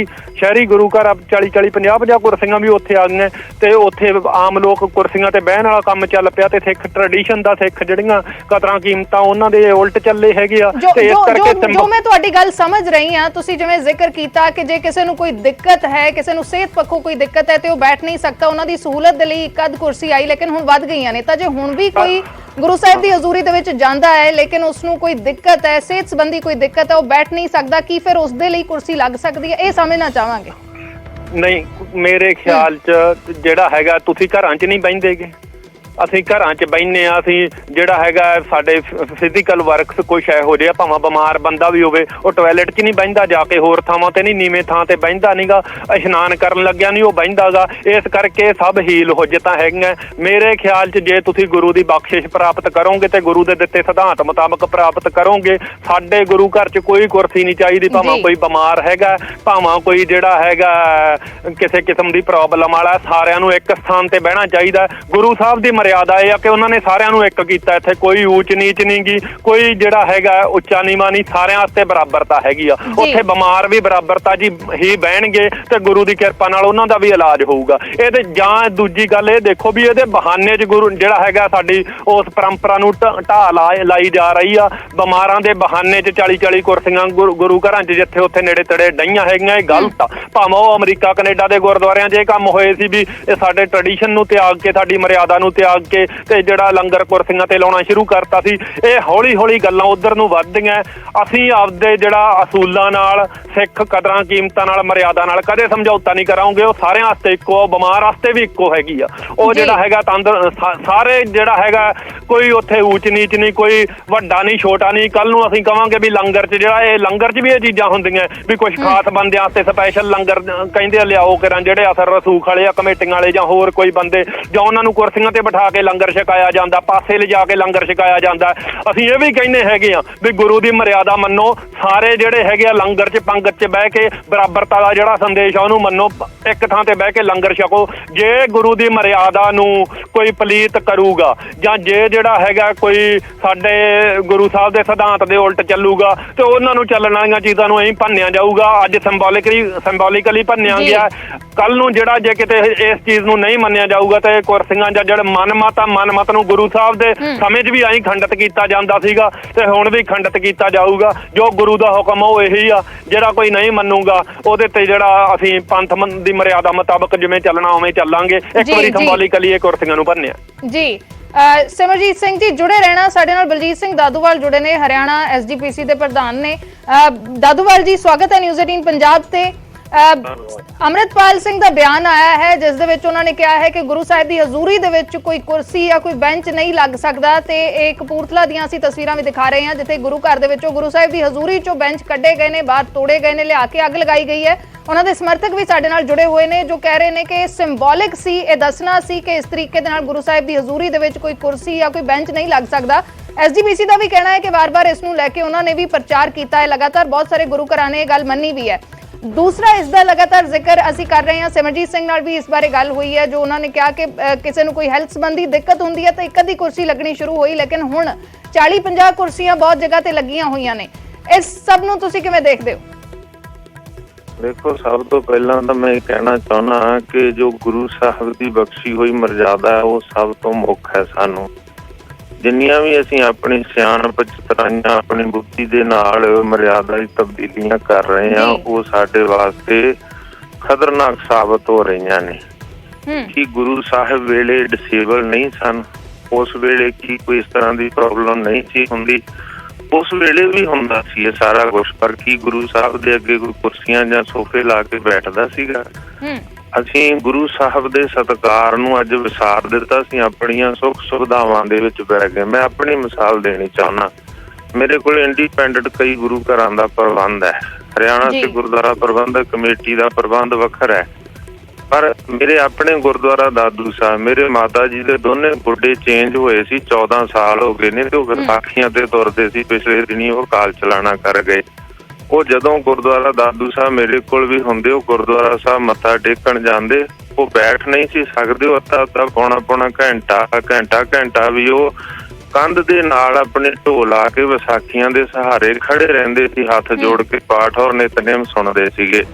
ਸ਼ਹਿਰੀ ਗੁਰੂ ਘਰ 40-40 50-50 ਕੁਰਸੀਆਂ ਵੀ ਉੱਥੇ ਆ ਗਈਆਂ ਤੇ ਉੱਥੇ ਆਮ ਲੋਕ ਕੁਰਸੀਆਂ ਤੇ ਬਹਿਣ ਵਾਲਾ ਕੰਮ ਚੱਲ ਪਿਆ ਤੇ ਸਿੱਖ ਟ੍ਰੈਡੀਸ਼ਨ ਦਾ ਸਿੱਖ ਜਿਹੜੀਆਂ ਕਦਰਾਂ ਕੀਮਤਾਂ ਉਹਨਾਂ ਦੇ ਉਲਟ ਚੱਲੇ ਹੈਗੇ ਆ। ਤੇ ਇਸ ਕਰਕੇ ਜੋ ਮੈਂ ਤੁਹਾਡੀ ਗੱਲ ਸਮਝ ਰਹੀ ਹਾਂ, ਤੁਸੀਂ ਜਿਵੇਂ ਜ਼ਿਕਰ ਕੀਤਾ ਕਿ ਜੇ ਕਿਸੇ ਨੂੰ ਕੋਈ ਦਿੱਕਤ ਹੈ, ਕਿਸੇ ਨੂੰ ਸਿਹਤ ਪੱਖੋਂ ਕੋਈ ਦਿੱਕਤ ਹੈ ਤੇ ਉਹ ਬੈਠ ਨਹੀਂ ਸਕਦਾ, ਉਹਨਾਂ ਦੀ ਸਹੂਲਤ ਦੇ ਲਈ ਇੱਕ ਅੱਧ ਕੁਰਸੀ ਆਈ ਲੇਕਿਨ ਹੁਣ ਵੱਧ ਗਈਆਂ ਨੇ। ਤਾਂ ਜੇ ਹੁਣ ਵੀ ਕੋਈ ਗੁਰੂ ਸਾਹਿਬ ਦੀ ਹਜ਼ੂਰੀ ਦੇ ਵਿੱਚ ਜਾਂਦਾ ਹੈ ਲੇਕਿਨ ਉਸ ਨੂੰ ਕੋਈ ਦਿੱਕਤ ਹੈ, ਸਿਹਤ ਸੰਬੰਧੀ ਕੋਈ ਦਿੱਕਤ ਹੈ, ਉਹ ਬੈਠ ਨਹੀਂ ਸਕਦਾ, ਕੀ ਫਿਰ ਉਸ ਦੇ ਲਈ ਕੁਰਸੀ ਲੱਗ ਸਕਦੀ ਹੈ? ਇਹ ਸਮਝਣਾ ਚਾਹਾਂਗੇ। ਨਹੀਂ, ਮੇਰੇ ਖਿਆਲ 'ਚ ਜਿਹੜਾ ਹੈਗਾ ਤੁਸੀਂ ਘਰਾਂ 'ਚ ਨਹੀਂ ਬਹਿੰਦੇਗੇ, ਅਸੀਂ ਘਰਾਂ 'ਚ ਬਹਿੰਦੇ ਹਾਂ। ਅਸੀਂ ਜਿਹੜਾ ਹੈਗਾ ਸਾਡੇ ਫਿਜ਼ੀਕਲ ਵਰਕਸ ਕੁਛ ਇਹੋ ਜਿਹੇ, ਭਾਵੇਂ ਬਿਮਾਰ ਬੰਦਾ ਵੀ ਹੋਵੇ ਉਹ ਟੋਇਲਟ 'ਚ ਨਹੀਂ ਬਹਿੰਦਾ, ਜਾ ਕੇ ਹੋਰ ਥਾਵਾਂ ਤੇ ਨਹੀਂ, ਨੀਵੇਂ ਥਾਂ ਤੇ ਬਹਿੰਦਾ ਨਹੀਂਗਾ, ਇਸ਼ਨਾਨ ਕਰਨ ਲੱਗਿਆ ਨਹੀਂ ਉਹ ਬਹਿੰਦਾਗਾ। ਇਸ ਕਰਕੇ ਸਭ ਹੀਲ ਹੁਜਤਾਂ ਹੈਗੀਆਂ। ਮੇਰੇ ਖਿਆਲ 'ਚ ਜੇ ਤੁਸੀਂ ਗੁਰੂ ਦੀ ਬਖਸ਼ਿਸ਼ ਪ੍ਰਾਪਤ ਕਰੋਗੇ ਤੇ ਗੁਰੂ ਦੇ ਦਿੱਤੇ ਸਿਧਾਂਤ ਮੁਤਾਬਕ ਪ੍ਰਾਪਤ ਕਰੋਗੇ, ਸਾਡੇ ਗੁਰੂ ਘਰ 'ਚ ਕੋਈ ਕੁਰਸੀ ਨਹੀਂ ਚਾਹੀਦੀ, ਭਾਵੇਂ ਕੋਈ ਬਿਮਾਰ ਹੈਗਾ, ਭਾਵੇਂ ਕੋਈ ਜਿਹੜਾ ਹੈਗਾ ਕਿਸੇ ਕਿਸਮ ਦੀ ਪ੍ਰੋਬਲਮ ਵਾਲਾ, ਸਾਰਿਆਂ ਨੂੰ ਇੱਕ ਸਥਾਨ ਤੇ ਬਹਿਣਾ ਚਾਹੀਦਾ। ਗੁਰੂ ਸਾਹਿਬ ਦੀ ਮਰਿਆਦਾ ਇਹ ਆ ਕਿ ਉਹਨਾਂ ਨੇ ਸਾਰਿਆਂ ਨੂੰ ਇੱਕ ਕੀਤਾ, ਇੱਥੇ ਕੋਈ ਊਚ ਨੀਚ ਨਹੀਂ ਗੀ, ਕੋਈ ਜਿਹੜਾ ਹੈਗਾ ਉੱਚਾ ਨੀਵਾਂ ਨਹੀਂ, ਸਾਰਿਆਂ ਵਾਸਤੇ ਬਰਾਬਰਤਾ ਹੈਗੀ ਆ। ਉੱਥੇ ਬਿਮਾਰ ਵੀ ਬਰਾਬਰਤਾ ਜੀ ਹੀ ਬਹਿਣਗੇ ਤੇ ਗੁਰੂ ਦੀ ਕਿਰਪਾ ਨਾਲ ਉਹਨਾਂ ਦਾ ਵੀ ਇਲਾਜ ਹੋਊਗਾ। ਇਹਦੇ ਜਾਂ ਦੂਜੀ ਗੱਲ ਇਹ ਦੇਖੋ ਵੀ ਇਹਦੇ ਬਹਾਨੇ 'ਚ ਗੁਰੂ ਜਿਹੜਾ ਹੈਗਾ ਸਾਡੀ ਉਸ ਪਰੰਪਰਾ ਨੂੰ ਢਾਹ ਲਾਈ ਜਾ ਰਹੀ ਆ। ਬਿਮਾਰਾਂ ਦੇ ਬਹਾਨੇ 'ਚ 40-40 ਕੁਰਸੀਆਂ ਗੁਰੂ ਘਰਾਂ 'ਚ ਜਿੱਥੇ ਉੱਥੇ ਨੇੜੇ ਤੇੜੇ ਡਈਆਂ ਹੈਗੀਆਂ, ਇਹ ਗਲਤ ਆ। ਭਾਵੇਂ ਉਹ ਅਮਰੀਕਾ ਕੈਨੇਡਾ ਦੇ ਗੁਰਦੁਆਰਿਆਂ 'ਚ ਇਹ ਕੰਮ ਹੋਏ ਸੀ ਵੀ ਇਹ ਸਾਡੇ ਟ੍ਰੈਡੀਸ਼ਨ ਨੂੰ ਤਿਆਗ ਕੇ, ਸਾਡੀ ਮਰਿਆਦਾ ਨੂੰ ਤਿਆਗ ਕੇ ਤੇ ਜਿਹੜਾ ਲੰਗਰ ਕੁਰਸੀਆਂ ਤੇ ਲਾਉਣਾ ਸ਼ੁਰੂ ਕਰਤਾ ਸੀ। ਇਹ ਹੌਲੀ-ਹੌਲੀ ਗੱਲਾਂ ਉਧਰ ਨੂੰ ਵੱਧਦੀਆਂ। ਅਸੀਂ ਆਪਦੇ ਜਿਹੜਾ ਅਸੂਲਾਂ ਨਾਲ, ਸਿੱਖ ਕਦਰਾਂ ਕੀਮਤਾਂ ਨਾਲ, ਮਰਿਆਦਾ ਨਾਲ ਕਦੇ ਸਮਝੌਤਾ ਨਹੀਂ ਕਰਾਂਗੇ। ਉਹ ਸਾਰਿਆਂ ਵਾਸਤੇ ਇੱਕੋ, ਬਿਮਾਰ ਵਾਸਤੇ ਵੀ ਇੱਕੋ ਹੈਗੀ ਆ। ਉਹ ਜਿਹੜਾ ਹੈਗਾ ਸਾਰੇ ਜਿਹੜਾ ਹੈਗਾ ਕੋਈ ਉੱਥੇ ਊਚ ਨੀਚ ਨਹੀਂ, ਕੋਈ ਵੱਡਾ ਨਹੀਂ ਛੋਟਾ ਨਹੀਂ। ਕੱਲ ਨੂੰ ਅਸੀਂ ਕਵਾਂਗੇ ਵੀ ਲੰਗਰ 'ਚ ਜਿਹੜਾ ਇਹ ਲੰਗਰ 'ਚ ਵੀ ਇਹ ਚੀਜ਼ਾਂ ਹੁੰਦੀਆਂ ਵੀ ਕੁਝ ਖਾਸ ਬੰਦਿਆਂ ਵਾਸਤੇ ਸਪੈਸ਼ਲ ਲੰਗਰ ਕਹਿੰਦੇ ਆ ਲਿਆਓ ਕਰਾਂ, ਜਿਹੜੇ ਅਸਰ ਰਸੂਖ ਵਾਲੇ ਆ, ਕਮੇਟੀਆਂ ਵਾਲੇ ਜਾਂ ਹੋਰ ਕੋਈ ਬੰਦੇ, ਜਾਂ ਉਹਨਾਂ ਨੂੰ ਕੁਰਸੀਆਂ ਤੇ ਬਿਠਾ ਕੇ ਲੰਗਰ ਛਕਾਇਆ ਜਾਂਦਾ, ਪਾਸੇ ਲਿਜਾ ਕੇ ਲੰਗਰ ਛਕਾਇਆ ਜਾਂਦਾ। ਅਸੀਂ ਇਹ ਵੀ ਕਹਿੰਦੇ ਹੈਗੇ ਆ ਵੀ ਗੁਰੂ ਦੀ ਮਰਿਆਦਾ ਮੰਨੋ, ਸਾਰੇ ਜਿਹੜੇ ਹੈਗੇ ਆ ਲੰਗਰ 'ਚ ਪੰਗਤ 'ਚ ਬਹਿ ਕੇ ਬਰਾਬਰਤਾ ਦਾ ਜਿਹੜਾ ਸੰਦੇਸ਼ ਆ ਉਹਨੂੰ ਮੰਨੋ, ਇੱਕ ਥਾਂ ਤੇ ਬਹਿ ਕੇ ਲੰਗਰ ਛਕੋ। ਜੇ ਗੁਰੂ ਦੀ ਮਰਿਆਦਾ ਨੂੰ ਕੋਈ ਪਲੀਤ ਕਰੂਗਾ ਜਾਂ ਜੇ ਜਿਹੜਾ ਹੈਗਾ ਕੋਈ ਸਾਡੇ ਗੁਰੂ ਸਾਹਿਬ ਦੇ ਸਿਧਾਂਤ ਦੇ ਉਲਟ ਚੱਲੂਗਾ ਤੇ ਉਹਨਾਂ ਨੂੰ ਚੱਲਣ ਵਾਲੀਆਂ ਚੀਜ਼ਾਂ ਨੂੰ ਐਂ ਭੰਨਿਆ ਜਾਊਗਾ। ਅੱਜ ਸਿੰਬੋਲਿਕਲੀ ਭੰਨਿਆ ਗਿਆ, ਕੱਲ ਨੂੰ ਜਿਹੜਾ ਜੇ ਕਿਤੇ ਇਸ ਚੀਜ਼ ਨੂੰ ਨਹੀਂ ਮੰਨਿਆ ਜਾਊਗਾ ਤੇ ਕੁਰਸੀਆਂ ਜਾਂ ਜਿਹੜੇ ਮਨਮਤ ਨੂੰ ਗੁਰੂ ਸਾਹਿਬ ਦੇ ਸਮੇਂ 'ਚ ਵੀ ਐਂ ਖੰਡਿਤ ਕੀਤਾ ਜਾਂਦਾ ਸੀਗਾ ਤੇ ਹੁਣ ਵੀ ਖੰਡਿਤ ਕੀਤਾ ਜਾਊਗਾ। ਜੋ ਗੁਰੂ ਦਾ ਹੁਕਮ ਉਹ ਇਹੀ ਆ, ਜਿਹੜਾ ਕੋਈ ਨਹੀਂ ਮੰਨੂਗਾ ਉਹਦੇ ਤੇ ਜਿਹੜਾ ਅਸੀਂ ਪੰਥ ਦੀ ਮਰਿਆਦਾ ਮੁਤਾਬਕ ਜਿਵੇਂ ਚੱਲਣਾ ਉਵੇਂ ਚੱਲਾਂਗੇ। ਇੱਕ ਵਾਰੀ ਸਿੰਬੋਲਿਕਲੀ ਇਹ ਕੁਰਸੀਆਂ ਨੂੰ ਭੰਨਿਆ ਜੀ। ਸਿਮਰਜੀਤ ਸਿੰਘ ਜੀ ਜੁੜੇ ਰਹਿਣਾ। ਸਾਡੇ ਨਾਲ ਬਲਜੀਤ ਸਿੰਘ ਦਾਦੂਵਾਲ ਜੁੜੇ ਨੇ, ਹਰਿਆਣਾ ਐਸਜੀਪੀਸੀ ਦੇ ਪ੍ਰਧਾਨ ਨੇ। ਦਾਦੂਵਾਲ ਜੀ, ਸਵਾਗਤ ਹੈ ਨਿਊਜ਼ 18 ਪੰਜਾਬ ਤੇ। ਅੰਮ੍ਰਿਤਪਾਲ ਸਿੰਘ ਦਾ ਬਿਆਨ ਆਇਆ ਹੈ ਜਿਸ ਦੇ ਵਿੱਚ ਉਹਨਾਂ ਨੇ ਕਿਹਾ ਹੈ ਕਿ ਗੁਰੂ ਸਾਹਿਬ ਦੀ ਹਜ਼ੂਰੀ ਦੇ ਵਿੱਚ ਕੋਈ ਕੁਰਸੀ ਜਾਂ ਕੋਈ ਬੈਂਚ ਨਹੀਂ ਲੱਗ ਸਕਦਾ ਤੇ ਇਹ ਕਪੂਰਥਲਾ ਦੀਆਂ ਅਸੀਂ ਤਸਵੀਰਾਂ ਵੀ ਦਿਖਾ ਰਹੇ ਹਾਂ ਜਿੱਥੇ ਗੁਰੂ ਘਰ ਦੇ ਵਿੱਚੋਂ ਗੁਰੂ ਸਾਹਿਬ ਦੀ ਹਜ਼ੂਰੀ ਚੋਂ ਬੈਂਚ ਕੱਢੇ ਗਏ ਨੇ, ਬਾਹਰ ਤੋੜੇ ਗਏ ਨੇ, ਲਿਆ ਕੇ ਅੱਗ ਲਗਾਈ ਗਈ ਹੈ। ਉਹਨਾਂ ਦੇ ਸਮਰਥਕ ਵੀ ਸਾਡੇ ਨਾਲ ਜੁੜੇ ਹੋਏ ਨੇ, ਜੋ ਕਹਿ ਰਹੇ ਨੇ ਕਿ ਸਿੰਬੋਲਿਕ ਸੀ, ਇਹ ਦੱਸਣਾ ਸੀ ਕਿ ਇਸ ਤਰੀਕੇ ਦੇ ਨਾਲ ਗੁਰੂ ਸਾਹਿਬ ਦੀ ਹਜ਼ੂਰੀ ਦੇ ਵਿੱਚ ਕੋਈ ਕੁਰਸੀ ਜਾਂ ਕੋਈ ਬੈਂਚ ਨਹੀਂ ਲੱਗ ਸਕਦਾ। ਐਸਜੀਪੀਸੀ ਦਾ ਵੀ ਕਹਿਣਾ ਹੈ ਕਿ ਵਾਰ-ਵਾਰ ਇਸ ਨੂੰ ਲੈ ਕੇ ਉਹਨਾਂ ਨੇ ਵੀ ਪ੍ਰਚਾਰ ਕੀਤਾ ਹੈ, ਲਗਾਤਾਰ ਬਹੁਤ ਸਾਰੇ ਗੁਰੂ ਘਰਾਂ ਨੇ ਇਹ ਗੱਲ ਮੰਨੀ ਵੀ ਹੈ। ਦੂਸਰਾ ਇਸ ਦਾ ਲਗਾਤਾਰ ਜ਼ਿਕਰ ਅਸੀਂ ਕਰ ਰਹੇ ਹਾਂ, ਸਿਮਰਜੀਤ ਸਿੰਘ ਨਾਲ ਵੀ ਇਸ ਬਾਰੇ ਗੱਲ ਹੋਈ ਹੈ, ਜੋ ਉਹਨਾਂ ਨੇ ਕਿਹਾ ਕਿ ਕਿਸੇ ਨੂੰ ਕੋਈ ਹੈਲਥ ਸੰਬੰਧੀ ਦਿੱਕਤ ਹੁੰਦੀ ਹੈ ਤਾਂ ਇੱਕ ਅੱਧੀ ਕੁਰਸੀ ਲੱਗਣੀ ਸ਼ੁਰੂ ਹੋਈ, ਲੇਕਿਨ ਹੁਣ 40-50 ਕੁਰਸੀਆਂ ਬਹੁਤ ਜਗ੍ਹਾ ਤੇ ਲੱਗੀਆਂ ਹੋਈਆਂ ਨੇ। ਇਸ ਸਭ ਨੂੰ ਤੁਸੀਂ ਕਿਵੇਂ ਦੇਖਦੇ ਹੋ? ਦੇਖੋ, ਸਭ ਤੋਂ ਪਹਿਲਾਂ ਤਾਂ ਮੈਂ ਇਹ ਕਹਿਣਾ ਚਾਹੁੰਦਾ ਕਿ ਜੋ ਗੁਰੂ ਸਾਹਿਬ ਦੀ ਬਖਸ਼ੀ ਹੋਈ ਮਰਜ਼ਾਦਾ ਹੈ ਉਹ ਸਭ ਤੋਂ ਮੁੱਖ ਹੈ। ਸਾਨੂੰ ਜਿੰਨੀਆਂ ਵੀ ਅਸੀਂ ਆਪਣੀ ਸਿਆਣਪ ਚਤਰਾਈਆਂ, ਆਪਣੀ ਬੁੱਧੀ ਦੇ ਨਾਲ ਮਰਜ਼ਾਦਾ ਦੀ ਤਬਦੀਲੀਆਂ ਕਰ ਰਹੇ ਹਾਂ, ਉਹ ਸਾਡੇ ਵਾਸਤੇ ਖਤਰਨਾਕ ਸਾਬਤ ਹੋ ਰਹੀਆਂ ਨੇ। ਕਿ ਗੁਰੂ ਸਾਹਿਬ ਵੇਲੇ ਡਿਸੇਬਲ ਨਹੀਂ ਸਨ, ਉਸ ਵੇਲੇ ਕੀ ਕੋਈ ਇਸ ਤਰ੍ਹਾਂ ਦੀ ਪ੍ਰੋਬਲਮ ਨਹੀਂ ਸੀ ਹੁੰਦੀ, ਉਸ ਵੇਲੇ ਵੀ ਹੁੰਦਾ ਸੀ ਇਹ ਸਾਰਾ ਕੁਛ। ਪਰ ਕੀ ਗੁਰੂ ਸਾਹਿਬ ਦੇ ਅੱਗੇ ਕੋਈ ਕੁਰਸੀਆਂ ਜਾਂ ਸੋਫੇ ਲਾ ਕੇ ਬੈਠਦਾ ਸੀਗਾ? ਅਸੀਂ ਗੁਰੂ ਸਾਹਿਬ ਦੇ ਸਤਿਕਾਰ ਨੂੰ ਅੱਜ ਵਿਸਾਰ ਦਿੱਤਾ, ਅਸੀਂ ਆਪਣੀਆਂ ਸੁੱਖ ਸੁਵਿਧਾਵਾਂ ਦੇ ਵਿੱਚ ਬਹਿ ਗਏ। ਮੈਂ ਆਪਣੀ ਮਿਸਾਲ ਦੇਣੀ ਚਾਹੁੰਦਾ, ਮੇਰੇ ਕੋਲ ਇੰਡੀਪੈਂਡੈਂਟ ਕਈ ਗੁਰੂ ਘਰਾਂ ਦਾ ਪ੍ਰਬੰਧ ਹੈ। ਹਰਿਆਣਾ ਤੇ ਗੁਰਦੁਆਰਾ ਪ੍ਰਬੰਧਕ ਕਮੇਟੀ ਦਾ ਪ੍ਰਬੰਧ ਵੱਖਰਾ ਹੈ, ਪਰ ਮੇਰੇ ਆਪਣੇ ਗੁਰਦੁਆਰਾ ਦਾਦੂ ਸਾਹਿਬ, ਮੇਰੇ ਮਾਤਾ ਜੀ ਦੇ ਦੋਨੇ ਗੋਡੇ ਚੇਂਜ ਹੋਏ ਸੀ, 14 ਸਾਲ ਹੋ ਗਏ ਨੇ ਤੇ ਉਹ ਵਿਸਾਖੀਆਂ ਤੇ ਤੁਰਦੇ ਸੀ। ਪਿਛਲੇ ਦਿਨੀ ਉਹ ਕਾਲ ਚਲਾਣਾ ਕਰ ਗਏ। ਉਹ ਜਦੋਂ ਗੁਰਦੁਆਰਾ ਦਾਦੂ ਸਾਹਿਬ ਮੇਰੇ ਕੋਲ ਵੀ ਹੁੰਦੇ, ਉਹ ਗੁਰਦੁਆਰਾ ਸਾਹਿਬ ਮੱਥਾ ਟੇਕਣ ਜਾਂਦੇ, ਉਹ ਬੈਠ ਨਹੀਂ ਸੀ ਸਕਦੇ। ਉਹ ਅੱਧਾ ਪੌਣਾ ਘੰਟਾ ਵੀ ਉਹ ਕੰਧ ਦੇ ਨਾਲ ਆਪਣੇ ਢੋਲ ਲਾ ਕੇ ਵਿਸਾਖੀਆਂ ਦੇ ਸਹਾਰੇ ਖੜੇ ਰਹਿੰਦੇ ਸੀ, ਹੱਥ ਜੋੜ ਕੇ ਪਾਠ ਔਰ ਨਿਤਨੇਮ ਸੁਣਦੇ ਸੀਗੇ।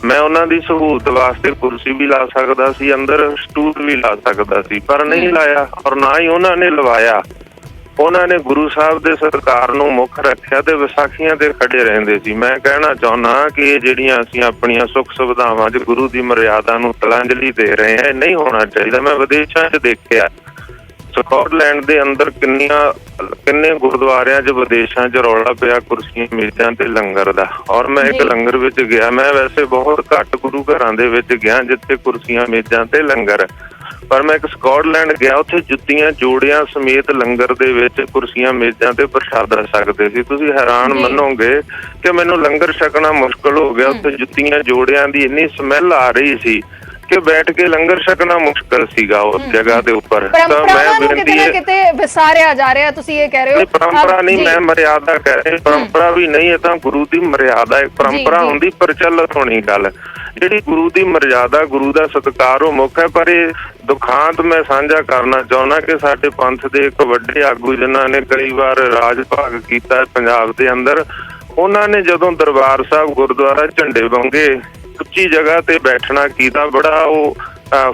ਮੈਂ ਉਹਨਾਂ ਦੀ ਸਹੂਲਤ ਵਾਸਤੇ ਕੁਰਸੀ ਵੀ ਲਾ ਸਕਦਾ ਸੀ, ਅੰਦਰ ਸਟੂਲ ਵੀ ਲਾ ਸਕਦਾ ਸੀ, ਪਰ ਨਹੀਂ ਲਾਇਆ ਔਰ ਨਾ ਹੀ ਉਹਨਾਂ ਨੇ ਲਵਾਇਆ। ਉਹਨਾਂ ਨੇ ਗੁਰੂ ਸਾਹਿਬ ਦੇ ਸਤਿਕਾਰ ਨੂੰ ਮੁੱਖ ਰੱਖਿਆ ਤੇ ਵਿਸਾਖੀਆਂ ਤੇ ਖੜੇ ਰਹਿੰਦੇ ਸੀ। ਮੈਂ ਕਹਿਣਾ ਚਾਹੁੰਦਾ ਕਿ ਇਹ ਜਿਹੜੀਆਂ ਅਸੀਂ ਆਪਣੀਆਂ ਸੁੱਖ ਸੁਵਿਧਾਵਾਂ 'ਚ ਗੁਰੂ ਦੀ ਮਰਿਆਦਾ ਨੂੰ ਤਲਾਂਜਲੀ ਦੇ ਰਹੇ ਹਾਂ, ਇਹ ਨਹੀਂ ਹੋਣਾ ਚਾਹੀਦਾ। ਮੈਂ ਵਿਦੇਸ਼ਾਂ 'ਚ ਦੇਖਿਆ, ਸਕਾਟਲੈਂਡ ਦੇ ਅੰਦਰ ਕਿੰਨੇ ਗੁਰਦੁਆਰਿਆਂ 'ਚ ਵਿਦੇਸ਼ਾਂ 'ਚ ਰੌਲਾ ਪਿਆ ਕੁਰਸੀਆਂ ਮੇਜ਼ਾਂ ਤੇ ਲੰਗਰ ਦਾ। ਔਰ ਮੈਂ ਇੱਕ ਲੰਗਰ ਵਿੱਚ ਗਿਆ, ਮੈਂ ਵੈਸੇ ਬਹੁਤ ਘੱਟ ਗੁਰੂ ਘਰਾਂ ਦੇ ਵਿੱਚ ਗਿਆ ਜਿੱਥੇ ਕੁਰਸੀਆਂ ਮੇਜ਼ਾਂ ਤੇ ਲੰਗਰ, ਪਰ ਮੈਂ ਇੱਕ ਸਕਾਟਲੈਂਡ ਗਿਆ, ਉੱਥੇ ਜੁੱਤੀਆਂ ਜੋੜਿਆਂ ਸਮੇਤ ਲੰਗਰ ਦੇ ਵਿੱਚ ਕੁਰਸੀਆਂ ਮੇਜ਼ਾਂ ਤੇ ਪ੍ਰਸ਼ਾਦਾ ਛਕਦੇ ਸੀ। ਤੁਸੀਂ ਹੈਰਾਨ ਮੰਨੋਗੇ ਕਿ ਮੈਨੂੰ ਲੰਗਰ ਛਕਣਾ ਮੁਸ਼ਕਲ ਹੋ ਗਿਆ। ਉੱਥੇ ਜੁੱਤੀਆਂ ਜੋੜਿਆਂ ਦੀ ਇੰਨੀ ਸਮੈਲ ਆ ਰਹੀ ਸੀ ਕਿ ਬੈਠ ਕੇ ਲੰਗਰ ਛਕਣਾ ਮੁਸ਼ਕਲ ਸੀਗਾ ਉਸ ਜਗ੍ਹਾ ਦੇ ਉੱਪਰ। ਤਾਂ ਮੈਂ ਬੇਨਤੀ ਹੈ, ਕਿਤੇ ਵਿਸਾਰਿਆ ਜਾ ਰਿਹਾ, ਤੁਸੀਂ ਇਹ ਕਹਿ ਰਹੇ ਹੋ ਪਰੰਪਰਾ ਨਹੀਂ, ਮੈਂ ਮਰਿਆਦਾ ਕਹਿ ਰਿਹਾ। ਪਰੰਪਰਾ ਵੀ ਨਹੀਂ, ਇਹ ਤਾਂ ਗੁਰੂ ਦੀ ਮਰਿਆਦਾ ਹੈ। ਪਰੰਪਰਾ ਹੁੰਦੀ ਪ੍ਰਚਲਿਤ ਹੋਣੀ ਗੱਲ, ਜਿਹੜੀ ਗੁਰੂ ਦੀ ਮਰਿਆਦਾ, ਗੁਰੂ ਦਾ ਸਤਿਕਾਰ ਉਹ ਮੁੱਖ ਹੈ। ਪਰ ਇਹ ਦੁਖਾਂਤ ਮੈਂ ਸਾਂਝਾ ਕਰਨਾ ਚਾਹੁੰਦਾ ਕਿ ਸਾਡੇ ਪੰਥ ਦੇ ਇੱਕ ਵੱਡੇ ਆਗੂ ਜਿਨ੍ਹਾਂ ਨੇ ਕਈ ਵਾਰ ਰਾਜ ਭਾਗ ਕੀਤਾ ਪੰਜਾਬ ਦੇ ਅੰਦਰ, ਉਹਨਾਂ ਨੇ ਜਦੋਂ ਦਰਬਾਰ ਸਾਹਿਬ ਗੁਰਦੁਆਰਾ ਝੰਡੇ ਬੰਗੇ ਉੱਚੀ ਜਗ੍ਹਾ ਤੇ ਬੈਠਣਾ ਕੀਤਾ, ਬੜਾ ਉਹ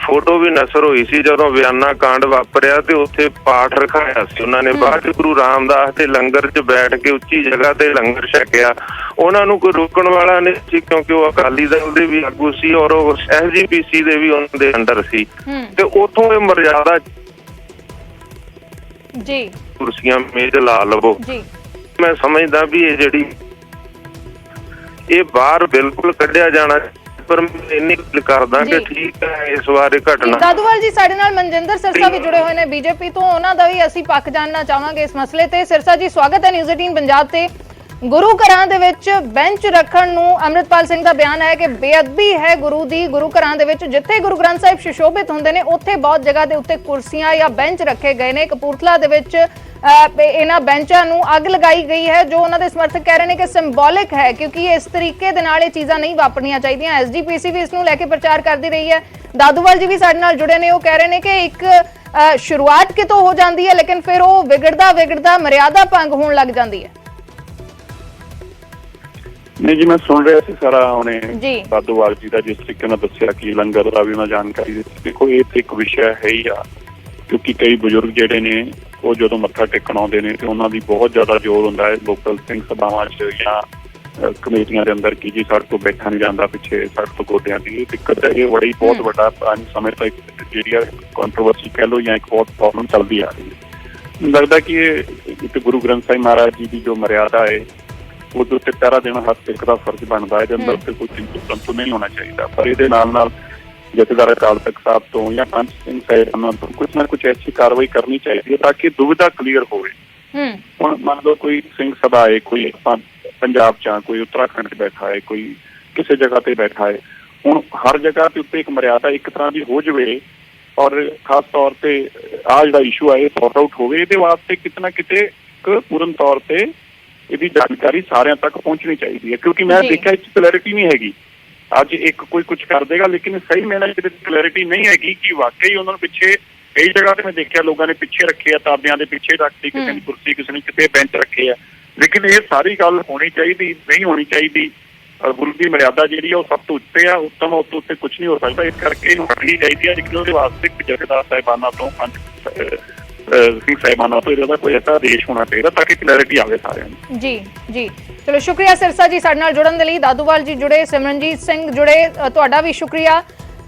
ਫੋਟੋ ਵੀ ਨਸਰ ਹੋਈ ਸੀ ਜਦੋਂ ਵਿਆਨਾ ਕਾਂਡ ਵਾਪਰਿਆ ਤੇ ਉੱਥੇ ਪਾਠ ਰਖਾਇਆ ਸੀ ਉਹਨਾਂ ਨੇ। ਬਾਅਦ ਚ ਗੁਰੂ ਰਾਮਦਾਸ ਦੇ ਲੰਗਰ 'ਚ ਬੈਠ ਕੇ ਉੱਚੀ ਜਗ੍ਹਾ ਤੇ ਲੰਗਰ ਛਕਿਆ। ਉਹਨਾਂ ਨੂੰ ਕੋਈ ਰੋਕਣ ਵਾਲਾ ਨਹੀਂ ਸੀ, ਕਿਉਂਕਿ ਉਹ ਅਕਾਲੀ ਦਲ ਦੇ ਵੀ ਆਗੂ ਸੀ ਔਰ ਉਹ ਐਸਜੀਪੀਸੀ ਦੇ ਵੀ ਉਹਨਾਂ ਦੇ ਅੰਡਰ ਸੀ। ਤੇ ਉੱਥੋਂ ਇਹ ਮਰਿਆਦਾ ਕੁਰਸੀਆਂ ਮੇਜ਼ ਲਾ ਲਵੋ। ਮੈਂ ਸਮਝਦਾ ਵੀ ਇਹ ਜਿਹੜੀ ਇਹ ਬਾਹਰ ਬਿਲਕੁਲ ਕੱਢਿਆ ਜਾਣਾ, ਪਰ ਇੰਨੀ ਕਰਦਾ ਕਿ ਠੀਕ ਹੈ ਇਸ ਵਾਰ ਘਟਨਾ। ਦਾਦੂਵਾਲ ਜੀ, ਸਾਡੇ ਨਾਲ ਮਨਜਿੰਦਰ ਸਿਰਸਾ ਵੀ ਜੁੜੇ ਹੋਏ ਨੇ ਬੀਜੇਪੀ ਤੋਂ, ਉਹਨਾਂ ਦਾ ਵੀ ਅਸੀਂ ਪੱਖ ਜਾਣਨਾ ਚਾਹਾਂਗੇ ਇਸ ਮਸਲੇ ਤੇ। ਸਿਰਸਾ ਜੀ, ਸਵਾਗਤ ਹੈ ਨਿਊਜ਼ 18 ਪੰਜਾਬ ਤੇ। ਗੁਰੂ ਘਰਾਂ ਦੇ ਵਿੱਚ ਬੈਂਚ ਰੱਖਣ ਨੂੰ ਅੰਮ੍ਰਿਤਪਾਲ ਸਿੰਘ ਦਾ ਬਿਆਨ ਹੈ ਕਿ ਬੇਅਦਬੀ ਹੈ ਗੁਰੂ ਦੀ। ਗੁਰੂ ਘਰਾਂ ਦੇ ਵਿੱਚ ਜਿੱਥੇ ਗੁਰੂ ਗ੍ਰੰਥ ਸਾਹਿਬ ਸੁਸ਼ੋਭਿਤ ਹੁੰਦੇ ਨੇ ਉੱਥੇ ਬਹੁਤ ਜਗ੍ਹਾ ਦੇ ਉੱਤੇ ਕੁਰਸੀਆਂ ਜਾਂ ਬੈਂਚ ਰੱਖੇ ਗਏ ਨੇ। ਕਪੂਰਥਲਾ ਦੇ ਵਿੱਚ ਇਹਨਾਂ ਬੈਂਚਾਂ ਨੂੰ ਅੱਗ ਲਗਾਈ ਗਈ ਹੈ, ਜੋ ਉਹਨਾਂ ਦੇ ਸਮਰਥਕ ਕਹਿ ਰਹੇ ਨੇ ਕਿ ਸਿੰਬੋਲਿਕ ਹੈ, ਕਿਉਂਕਿ ਇਸ ਤਰੀਕੇ ਦੇ ਨਾਲ ਇਹ ਚੀਜ਼ਾਂ ਨਹੀਂ ਵਾਪਰਨੀਆਂ ਚਾਹੀਦੀਆਂ। ਐਸਜੀਪੀਸੀ ਵੀ ਇਸ ਨੂੰ ਲੈ ਕੇ ਪ੍ਰਚਾਰ ਕਰਦੀ ਰਹੀ ਹੈ। ਦਾਦੂਵਾਲ ਜੀ ਵੀ ਸਾਡੇ ਨਾਲ ਜੁੜੇ ਨੇ, ਉਹ ਕਹਿ ਰਹੇ ਨੇ ਕਿ ਇੱਕ ਸ਼ੁਰੂਆਤ ਕਿਤੋਂ ਹੋ ਜਾਂਦੀ ਹੈ, ਲੇਕਿਨ ਫਿਰ ਉਹ ਵਿਗੜਦਾ ਮਰਿਆਦਾ ਭੰਗ ਹੋਣ ਲੱਗ ਜਾਂਦੀ ਹੈ। ਨਹੀਂ ਜੀ, ਮੈਂ ਸੁਣ ਰਿਹਾ ਸੀ ਸਾਰਾ ਉਹਨੇ ਦਾਦੂਵਾਲ ਜੀ ਦਾ, ਜਿਸ ਤਰੀਕੇ ਨਾਲ ਦੱਸਿਆ ਕਿ ਲੰਗਰ ਦਾ ਵੀ ਉਹਨਾਂ ਜਾਣਕਾਰੀ ਦਿੱਤੀ। ਦੇਖੋ, ਇਹ ਤੇ ਇੱਕ ਵਿਸ਼ਾ ਹੈ ਹੀ ਆ, ਕਿਉਂਕਿ ਕਈ ਬਜ਼ੁਰਗ ਜਿਹੜੇ ਨੇ ਉਹ ਜਦੋਂ ਮੱਥਾ ਟੇਕਣ ਆਉਂਦੇ ਨੇ ਤੇ ਉਹਨਾਂ ਦੀ ਬਹੁਤ ਜ਼ਿਆਦਾ ਜ਼ੋਰ ਹੁੰਦਾ ਹੈ ਲੋਕਲ ਸਿੰਘ ਸਭਾਵਾਂ 'ਚ ਜਾਂ ਕਮੇਟੀਆਂ ਦੇ ਅੰਦਰ ਕਿ ਜੀ ਸੜਕ ਤੋਂ ਬੈਠਾ ਨਹੀਂ ਜਾਂਦਾ, ਪਿੱਛੇ ਸੜਕ ਤੋਂ ਗੋਡਿਆਂ ਦੀ ਦਿੱਕਤ ਹੈ। ਇਹ ਬੜੀ ਬਹੁਤ ਵੱਡਾ ਪੁਰਾਣੇ ਸਮੇਂ ਤੋਂ ਜਿਹੜੀ ਆ ਕੰਟਰੋਵਰਸੀ ਕਹਿ ਲਓ ਜਾਂ ਇੱਕ ਬਹੁਤ ਪ੍ਰੋਬਲਮ ਚੱਲਦੀ ਆ ਰਹੀ ਹੈ। ਮੈਨੂੰ ਲੱਗਦਾ ਕਿ ਇਹ ਇੱਕ ਗੁਰੂ ਗ੍ਰੰਥ ਸਾਹਿਬ ਮਹਾਰਾਜ ਜੀ ਦੀ ਜੋ ਮਰਿਆਦਾ ਹੈ ਉਹਦੇ ਉੱਤੇ ਪਹਿਰਾ ਦੇਣਾ ਹਰ ਸਿੱਖ ਦਾ ਫਰਜ਼ ਬਣਦਾ ਹੈ। ਇਹਦੇ ਅੰਦਰ ਤੇ ਕੋਈ ਚਿੰਤੂ ਨਹੀਂ ਹੋਣਾ ਚਾਹੀਦਾ, ਪਰ ਇਹਦੇ ਨਾਲ ਜਥੇਦਾਰ ਅਕਾਲ ਤਖਤ ਸਾਹਿਬ ਤੋਂ ਜਾਂ ਪੰਜ ਸਿੰਘ ਸਾਹਿਬਾਨਾਂ ਤੋਂ ਕੁਛ ਨਾ ਕੁਛ ਐਸੀ ਕਾਰਵਾਈ ਕਰਨੀ ਚਾਹੀਦੀ ਹੈ ਤਾਂ ਕਿ ਦੁਵਿਧਾ ਕਲੀਅਰ ਹੋਵੇ। ਹੁਣ ਮੰਨ ਲਓ ਕੋਈ ਸਿੰਘ ਸਭਾ ਹੈ, ਕੋਈ ਪੰਜਾਬ 'ਚ ਕੋਈ ਉੱਤਰਾਖੰਡ 'ਚ ਬੈਠਾ ਹੈ, ਕੋਈ ਕਿਸੇ ਜਗ੍ਹਾ ਤੇ ਬੈਠਾ ਹੈ। ਹੁਣ ਹਰ ਜਗ੍ਹਾ ਦੇ ਉੱਤੇ ਇੱਕ ਮਰਿਆਦਾ ਇੱਕ ਤਰ੍ਹਾਂ ਦੀ ਹੋ ਜਾਵੇ ਔਰ ਖਾਸ ਤੌਰ ਤੇ ਆਹ ਜਿਹੜਾ ਇਸ਼ੂ ਹੈ ਇਹ ਸੌਟ ਆਊਟ ਹੋਵੇ, ਇਹਦੇ ਵਾਸਤੇ ਕਿਤੇ ਨਾ ਕਿਤੇ ਇੱਕ ਪੂਰਨ ਤੌਰ ਤੇ ਇਹਦੀ ਜਾਣਕਾਰੀ ਸਾਰਿਆਂ ਤੱਕ ਪਹੁੰਚਣੀ ਚਾਹੀਦੀ ਹੈ, ਕਿਉਂਕਿ ਮੈਂ ਦੇਖਿਆ ਇਸ 'ਚ ਕਲੈਰਿਟੀ ਨਹੀਂ ਹੈਗੀ। ਅੱਜ ਇੱਕ ਕੋਈ ਕੁਝ ਕਰ ਦੇਗਾ ਲੇਕਿਨ ਸਹੀ ਮੈਨਾਂ ਇਹਦੇ ਵਿੱਚ ਕਲੈਰਿਟੀ ਨਹੀਂ ਹੈਗੀ ਕਿ ਵਾਕਈ ਉਹਨਾਂ ਨੂੰ ਪਿੱਛੇ ਕਈ ਜਗ੍ਹਾ ਤੇ ਮੈਂ ਦੇਖਿਆ ਲੋਕਾਂ ਨੇ ਪਿੱਛੇ ਰੱਖੇ ਆ, ਤਾਬਿਆਂ ਦੇ ਪਿੱਛੇ ਰੱਖਤੀ, ਕਿਸੇ ਨੇ ਕੁਰਸੀ, ਕਿਸੇ ਨੇ ਕਿਤੇ ਬੈਂਚ ਰੱਖੇ ਆ। ਲੇਕਿਨ ਇਹ ਸਾਰੀ ਗੱਲ ਹੋਣੀ ਚਾਹੀਦੀ ਨਹੀਂ ਹੋਣੀ ਚਾਹੀਦੀ। ਗੁਰੂ ਦੀ ਮਰਿਆਦਾ ਜਿਹੜੀ ਆ ਉਹ ਸਭ ਤੋਂ ਉੱਤੇ ਆ, ਉੱਤਮ ਉਸ ਤੋਂ ਉੱਤੇ ਕੁਝ ਨਹੀਂ ਹੋ ਸਕਦਾ। ਇਸ ਕਰਕੇ ਇਹਨੂੰ ਹਟਣੀ ਚਾਹੀਦੀ ਹੈ, ਲੇਕਿਨ ਉਹਦੇ ਵਾਸਤੇ ਜਥੇਦਾਰ ਸਾਹਿਬਾਨਾਂ ਤੋਂ ਸਿੰਘ ਸਾਹਿਬਾਨਾਂ ਤੋਂ ਇਹਦਾ ਕੋਈ ਐਸਾ ਆਦੇਸ਼ ਹੋਣਾ ਚਾਹੀਦਾ ਤਾਂ ਕਿ ਕਲੈਰਿਟੀ ਆਵੇ ਸਾਰਿਆਂ ਨੂੰ। ਜੀ ਜੀ, ਚਲੋ ਸ਼ੁਕਰੀਆ ਸਿਰਸਾ ਜੀ ਸਾਡੇ ਨਾਲ ਜੁੜਨ ਦੇ ਲਈ। ਦਾਦੂਵਾਲ ਜੀ ਜੁੜੇ, ਸਿਮਰਨਜੀਤ ਸਿੰਘ ਜੁੜੇ, ਤੁਹਾਡਾ ਵੀ ਸ਼ੁਕਰੀਆ।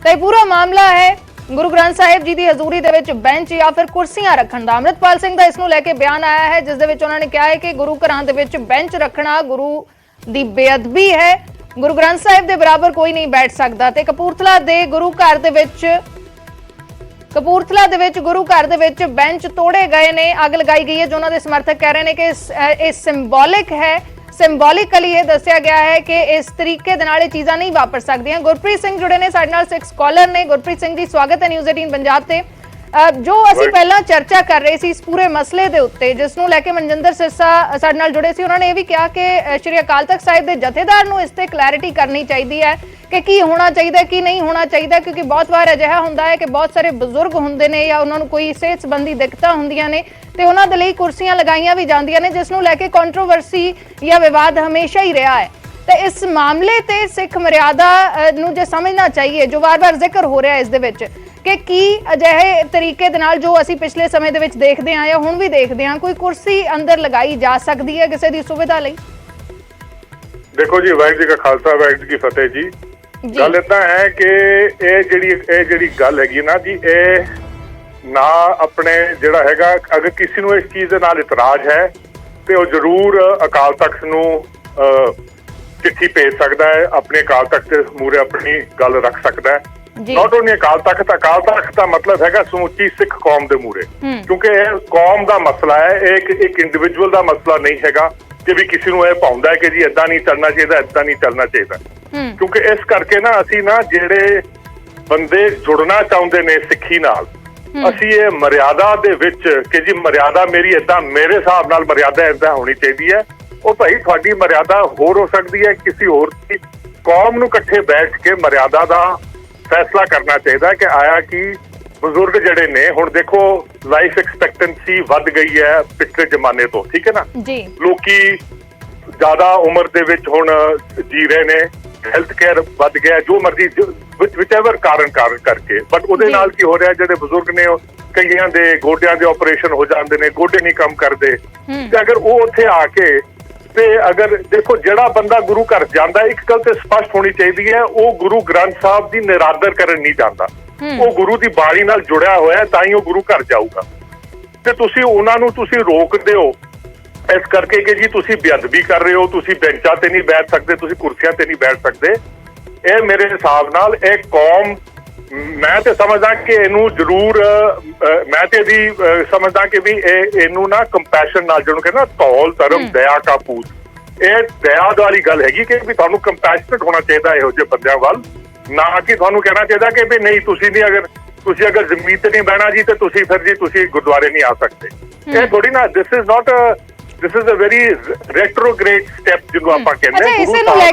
ਤਾਂ ਇਹ ਪੂਰਾ ਮਾਮਲਾ ਹੈ ਗੁਰੂ ਗ੍ਰੰਥ ਸਾਹਿਬ ਜੀ ਦੀ ਹਜ਼ੂਰੀ ਦੇ ਵਿੱਚ ਬੈਂਚ ਜਾਂ ਫਿਰ ਕੁਰਸੀਆਂ ਰੱਖਣ ਦਾ। ਅੰਮ੍ਰਿਤਪਾਲ ਸਿੰਘ ਦਾ ਇਸ ਨੂੰ ਲੈ ਕੇ ਬਿਆਨ ਆਇਆ ਹੈ, ਜਿਸ ਦੇ ਵਿੱਚ ਉਹਨਾਂ ਨੇ ਕਿਹਾ ਹੈ ਕਿ ਗੁਰੂ ਘਰਾਂ ਦੇ ਵਿੱਚ ਬੈਂਚ ਰੱਖਣਾ ਗੁਰੂ ਦੀ ਬੇਅਦਬੀ ਹੈ, ਗੁਰੂ ਗ੍ਰੰਥ ਸਾਹਿਬ ਦੇ ਬਰਾਬਰ ਕੋਈ ਨਹੀਂ ਬੈਠ ਸਕਦਾ। ਤੇ ਕਪੂਰਥਲਾ ਦੇ ਗੁਰੂ ਘਰ ਦੇ ਵਿੱਚ ਬੈਂਚ ਤੋੜੇ ਗਏ ਨੇ, ਅੱਗ ਲਗਾਈ ਗਈ ਹੈ, ਜੋ ਉਹਨਾਂ ਦੇ ਸਮਰਥਕ ਕਹਿ ਰਹੇ ਨੇ ਕਿ ਇਹ ਸਿੰਬੋਲਿਕ ਹੈ। ਸਿੰਬੋਲਿਕਲੀ ਇਹ ਦੱਸਿਆ ਗਿਆ ਹੈ ਕਿ ਇਸ ਤਰੀਕੇ ਦੇ ਨਾਲ ਇਹ ਚੀਜ਼ਾਂ ਨਹੀਂ ਵਾਪਰ ਸਕਦੀਆਂ। ਗੁਰਪ੍ਰੀਤ ਸਿੰਘ ਜੁੜੇ ਨੇ ਸਾਡੇ ਨਾਲ, ਸਿੱਖ ਸਕਾਲਰ ਨੇ। ਗੁਰਪ੍ਰੀਤ ਸਿੰਘ ਜੀ, ਸਵਾਗਤ ਹੈ ਨਿਊਜ਼ 18 ਪੰਜਾਬ ਤੇ। ਜੋ ਅਸੀਂ ਪਹਿਲਾਂ ਚਰਚਾ ਕਰ ਰਹੇ ਸੀ ਇਸ ਪੂਰੇ ਮਸਲੇ ਦੇ ਉੱਤੇ, ਜਿਸ ਨੂੰ ਲੈ ਕੇ ਮਨਜਿੰਦਰ ਸਿਰਸਾ ਸਾਡੇ ਨਾਲ ਜੁੜੇ ਸੀ, ਉਹਨਾਂ ਨੇ ਇਹ ਵੀ ਕਿਹਾ ਕਿ ਸ਼੍ਰੀ ਅਕਾਲ ਤਖਤ ਸਾਹਿਬ ਦੇ ਜਥੇਦਾਰ ਨੂੰ ਇਸ ਤੇ ਕਲੈਰਿਟੀ ਕਰਨੀ ਚਾਹੀਦੀ ਹੈ ਕਿ ਕੀ ਹੋਣਾ ਚਾਹੀਦਾ, ਕੀ ਨਹੀਂ ਹੋਣਾ ਚਾਹੀਦਾ, ਕਿਉਂਕਿ ਬਹੁਤ ਵਾਰ ਅਜਿਹਾ ਹੁੰਦਾ ਹੈ ਕਿ ਬਹੁਤ ਸਾਰੇ ਬਜ਼ੁਰਗ ਹੁੰਦੇ ਨੇ ਜਾਂ ਉਹਨਾਂ ਨੂੰ ਕੋਈ ਸਿਹਤ ਸੰਬੰਧੀ ਦਿੱਕਤਾਂ ਹੁੰਦੀਆਂ ਨੇ ਤੇ ਉਹਨਾਂ ਦੇ ਲਈ ਕੁਰਸੀਆਂ ਲਗਾਈਆਂ ਵੀ ਜਾਂਦੀਆਂ ਨੇ, ਜਿਸ ਨੂੰ ਲੈ ਕੇ ਕੰਟਰੋਵਰਸੀ ਜਾਂ ਵਿਵਾਦ ਹਮੇਸ਼ਾ ਹੀ ਰਿਹਾ ਹੈ। ਤੇ ਇਸ ਮਾਮਲੇ ਤੇ ਸਿੱਖ ਮਰਿਆਦਾ ਨੂੰ ਜੇ ਸਮਝਣਾ ਚਾਹੀਏ, ਜੋ ਵਾਰ-ਵਾਰ ਜ਼ਿਕਰ ਹੋ ਰਿਹਾ ਇਸ ਦੇ ਵਿੱਚ, ਕਿ ਕੀ ਅਜਿਹੇ ਤਰੀਕੇ ਦੇ ਨਾਲ ਜੋ ਅਸੀਂ ਪਿਛਲੇ ਸਮੇਂ ਦੇ ਵਿੱਚ ਦੇਖਦੇ ਹਾਂ ਜਾਂ ਹੁਣ ਵੀ ਦੇਖਦੇ ਹਾਂ, ਕੋਈ ਕੁਰਸੀ ਅੰਦਰ ਲਗਾਈ ਜਾ ਸਕਦੀ ਹੈ ਕਿਸੇ ਦੀ ਸੁਵਿਧਾ ਲਈ? ਦੇਖੋ ਜੀ, ਵਾਹਿਗੁਰੂ ਜੀ ਕਾ ਖਾਲਸਾ, ਵਾਹਿਗੁਰੂ ਜੀ ਕੀ ਫਤਿਹ ਜੀ। ਗੱਲ ਏਦਾਂ ਹੈ ਕਿ ਇਹ ਜਿਹੜੀ ਗੱਲ ਹੈਗੀ ਨਾ ਜੀ, ਇਹ ਨਾ ਆਪਣੇ ਜਿਹੜਾ ਹੈਗਾ, ਅਗਰ ਕਿਸੇ ਨੂੰ ਇਸ ਚੀਜ਼ ਦੇ ਨਾਲ ਇਤਰਾਜ਼ ਹੈ ਤੇ ਉਹ ਜ਼ਰੂਰ ਅਕਾਲ ਤਖਤ ਨੂੰ ਚਿੱਠੀ ਭੇਜ ਸਕਦਾ ਹੈ, ਆਪਣੇ ਅਕਾਲ ਤਖਤ ਦੇ ਮੂਹਰੇ ਆਪਣੀ ਗੱਲ ਰੱਖ ਸਕਦਾ ਹੈ। ਨਾਟ ਓਨਲੀ ਅਕਾਲ ਤਖਤ ਦਾ ਮਤਲਬ ਹੈਗਾ ਸਮੁੱਚੀ ਸਿੱਖ ਕੌਮ ਦੇ ਮੂਹਰੇ, ਕਿਉਂਕਿ ਇਹ ਕੌਮ ਦਾ ਮਸਲਾ ਹੈ, ਇਹ ਇੱਕ ਇੰਡੀਵਿਜੂਅਲ ਦਾ ਮਸਲਾ ਨਹੀਂ ਹੈਗਾ ਕਿ ਵੀ ਕਿਸੇ ਨੂੰ ਇਹ ਪਾਉਂਦਾ ਹੈ ਕਿ ਜੀ ਏਦਾਂ ਨਹੀਂ ਚੱਲਣਾ ਚਾਹੀਦਾ, ਏਦਾਂ ਨਹੀਂ ਚੱਲਣਾ ਚਾਹੀਦਾ। ਕਿਉਂਕਿ ਇਸ ਕਰਕੇ ਨਾ ਅਸੀਂ ਨਾ ਜਿਹੜੇ ਬੰਦੇ ਜੁੜਨਾ ਚਾਹੁੰਦੇ ਨੇ ਸਿੱਖੀ ਨਾਲ, ਅਸੀਂ ਇਹ ਮਰਿਆਦਾ ਦੇ ਵਿੱਚ ਕਿ ਜੀ ਮਰਿਆਦਾ ਮੇਰੀ ਏਦਾਂ, ਮੇਰੇ ਹਿਸਾਬ ਨਾਲ ਮਰਿਆਦਾ ਏਦਾਂ ਹੋਣੀ ਚਾਹੀਦੀ ਹੈ। ਉਹ ਭਾਈ ਤੁਹਾਡੀ ਮਰਿਆਦਾ ਹੋਰ ਹੋ ਸਕਦੀ ਹੈ, ਕਿਸੇ ਹੋਰ ਦੀ। ਕੌਮ ਨੂੰ ਇਕੱਠੇ ਬੈਠ ਕੇ ਮਰਿਆਦਾ ਦਾ ਫੈਸਲਾ ਕਰਨਾ ਚਾਹੀਦਾ ਕਿ ਆਇਆ ਕਿ ਬਜ਼ੁਰਗ ਜਿਹੜੇ ਨੇ, ਹੁਣ ਦੇਖੋ ਲਾਈਫ ਐਕਸਪੈਕਟੈਂਸੀ ਵੱਧ ਗਈ ਹੈ ਪਿਛਲੇ ਜ਼ਮਾਨੇ ਤੋਂ, ਠੀਕ ਹੈ ਨਾ ਜੀ। ਲੋਕੀ ਜ਼ਿਆਦਾ ਉਮਰ ਦੇ ਵਿੱਚ ਹੁਣ ਜੀ ਰਹੇ ਨੇ, ਹੈਲਥ ਕੇਅਰ ਵੱਧ ਗਿਆ, ਜੋ ਮਰਜ਼ੀ ਵਿਚਐਵਰ ਕਾਰਨ ਕਰਕੇ। ਬਟ ਉਹਦੇ ਨਾਲ ਕੀ ਹੋ ਰਿਹਾ, ਜਿਹੜੇ ਬਜ਼ੁਰਗ ਨੇ ਕਈਆਂ ਦੇ ਗੋਡਿਆਂ ਦੇ ਆਪਰੇਸ਼ਨ ਹੋ ਜਾਂਦੇ ਨੇ, ਗੋਡੇ ਨਹੀਂ ਕੰਮ ਕਰਦੇ, ਤੇ ਅਗਰ ਉਹ ਉੱਥੇ ਆ ਕੇ ਤੇ ਅਗਰ ਦੇਖੋ ਜਿਹੜਾ ਬੰਦਾ ਗੁਰੂ ਘਰ ਜਾਂਦਾ, ਇੱਕ ਗੱਲ ਤੇ ਸਪਸ਼ਟ ਹੋਣੀ ਚਾਹੀਦੀ ਹੈ, ਉਹ ਗੁਰੂ ਗ੍ਰੰਥ ਸਾਹਿਬ ਦੀ ਨਿਰਾਦਰ ਕਰਨ ਨਹੀਂ ਜਾਂਦਾ, ਉਹ ਗੁਰੂ ਦੀ ਬਾਣੀ ਨਾਲ ਜੁੜਿਆ ਹੋਇਆ, ਤਾਂ ਹੀ ਉਹ ਗੁਰੂ ਘਰ ਜਾਊਗਾ। ਤੇ ਤੁਸੀਂ ਉਹਨਾਂ ਨੂੰ ਤੁਸੀਂ ਰੋਕਦੇ ਹੋ ਇਸ ਕਰਕੇ ਕਿ ਜੀ ਤੁਸੀਂ ਬੇਅਦਬੀ ਕਰ ਰਹੇ ਹੋ, ਤੁਸੀਂ ਬੈਂਚਾਂ ਤੇ ਨਹੀਂ ਬੈਠ ਸਕਦੇ, ਤੁਸੀਂ ਕੁਰਸੀਆਂ ਤੇ ਨਹੀਂ ਬੈਠ ਸਕਦੇ। ਇਹ ਮੇਰੇ ਹਿਸਾਬ ਨਾਲ ਇਹ ਕੌਮ, ਮੈਂ ਤੇ ਸਮਝਦਾ ਕਿ ਇਹਨੂੰ ਜ਼ਰੂਰ, ਮੈਂ ਤੇ ਇਹਦੀ ਸਮਝਦਾ ਕਿ ਵੀ ਇਹਨੂੰ ਨਾ ਕੰਪੈਸ਼ਨ ਨਾਲ, ਜਿਹਨੂੰ ਕਹਿੰਦਾ ਧੌਲ ਧਰਮ ਦਇਆ ਕਾ ਪੂਤ, ਇਹ ਦਇਆ ਵਾਲੀ ਗੱਲ ਹੈਗੀ ਕਿ ਵੀ ਤੁਹਾਨੂੰ ਕੰਪੈਸ਼ਨੇਟ ਹੋਣਾ ਚਾਹੀਦਾ ਇਹੋ ਜਿਹੇ ਬੰਦਿਆਂ ਵੱਲ, ਨਾ ਕਿ ਤੁਹਾਨੂੰ ਕਹਿਣਾ ਚਾਹੀਦਾ ਕਿ ਵੀ ਨਹੀਂ ਤੁਸੀਂ ਨਹੀਂ, ਅਗਰ ਜ਼ਮੀਨ ਤੇ ਨਹੀਂ ਬਹਿਣਾ ਜੀ ਤੇ ਤੁਸੀਂ ਫਿਰ ਜੀ ਤੁਸੀਂ ਗੁਰਦੁਆਰੇ ਨਹੀਂ ਆ ਸਕਦੇ। ਇਹ ਥੋੜੀ ਨਾ, this is a very retrograde step ਜਿਹਨੂੰ ਆਪਾਂ ਕਹਿੰਦੇ ਹਾਂ।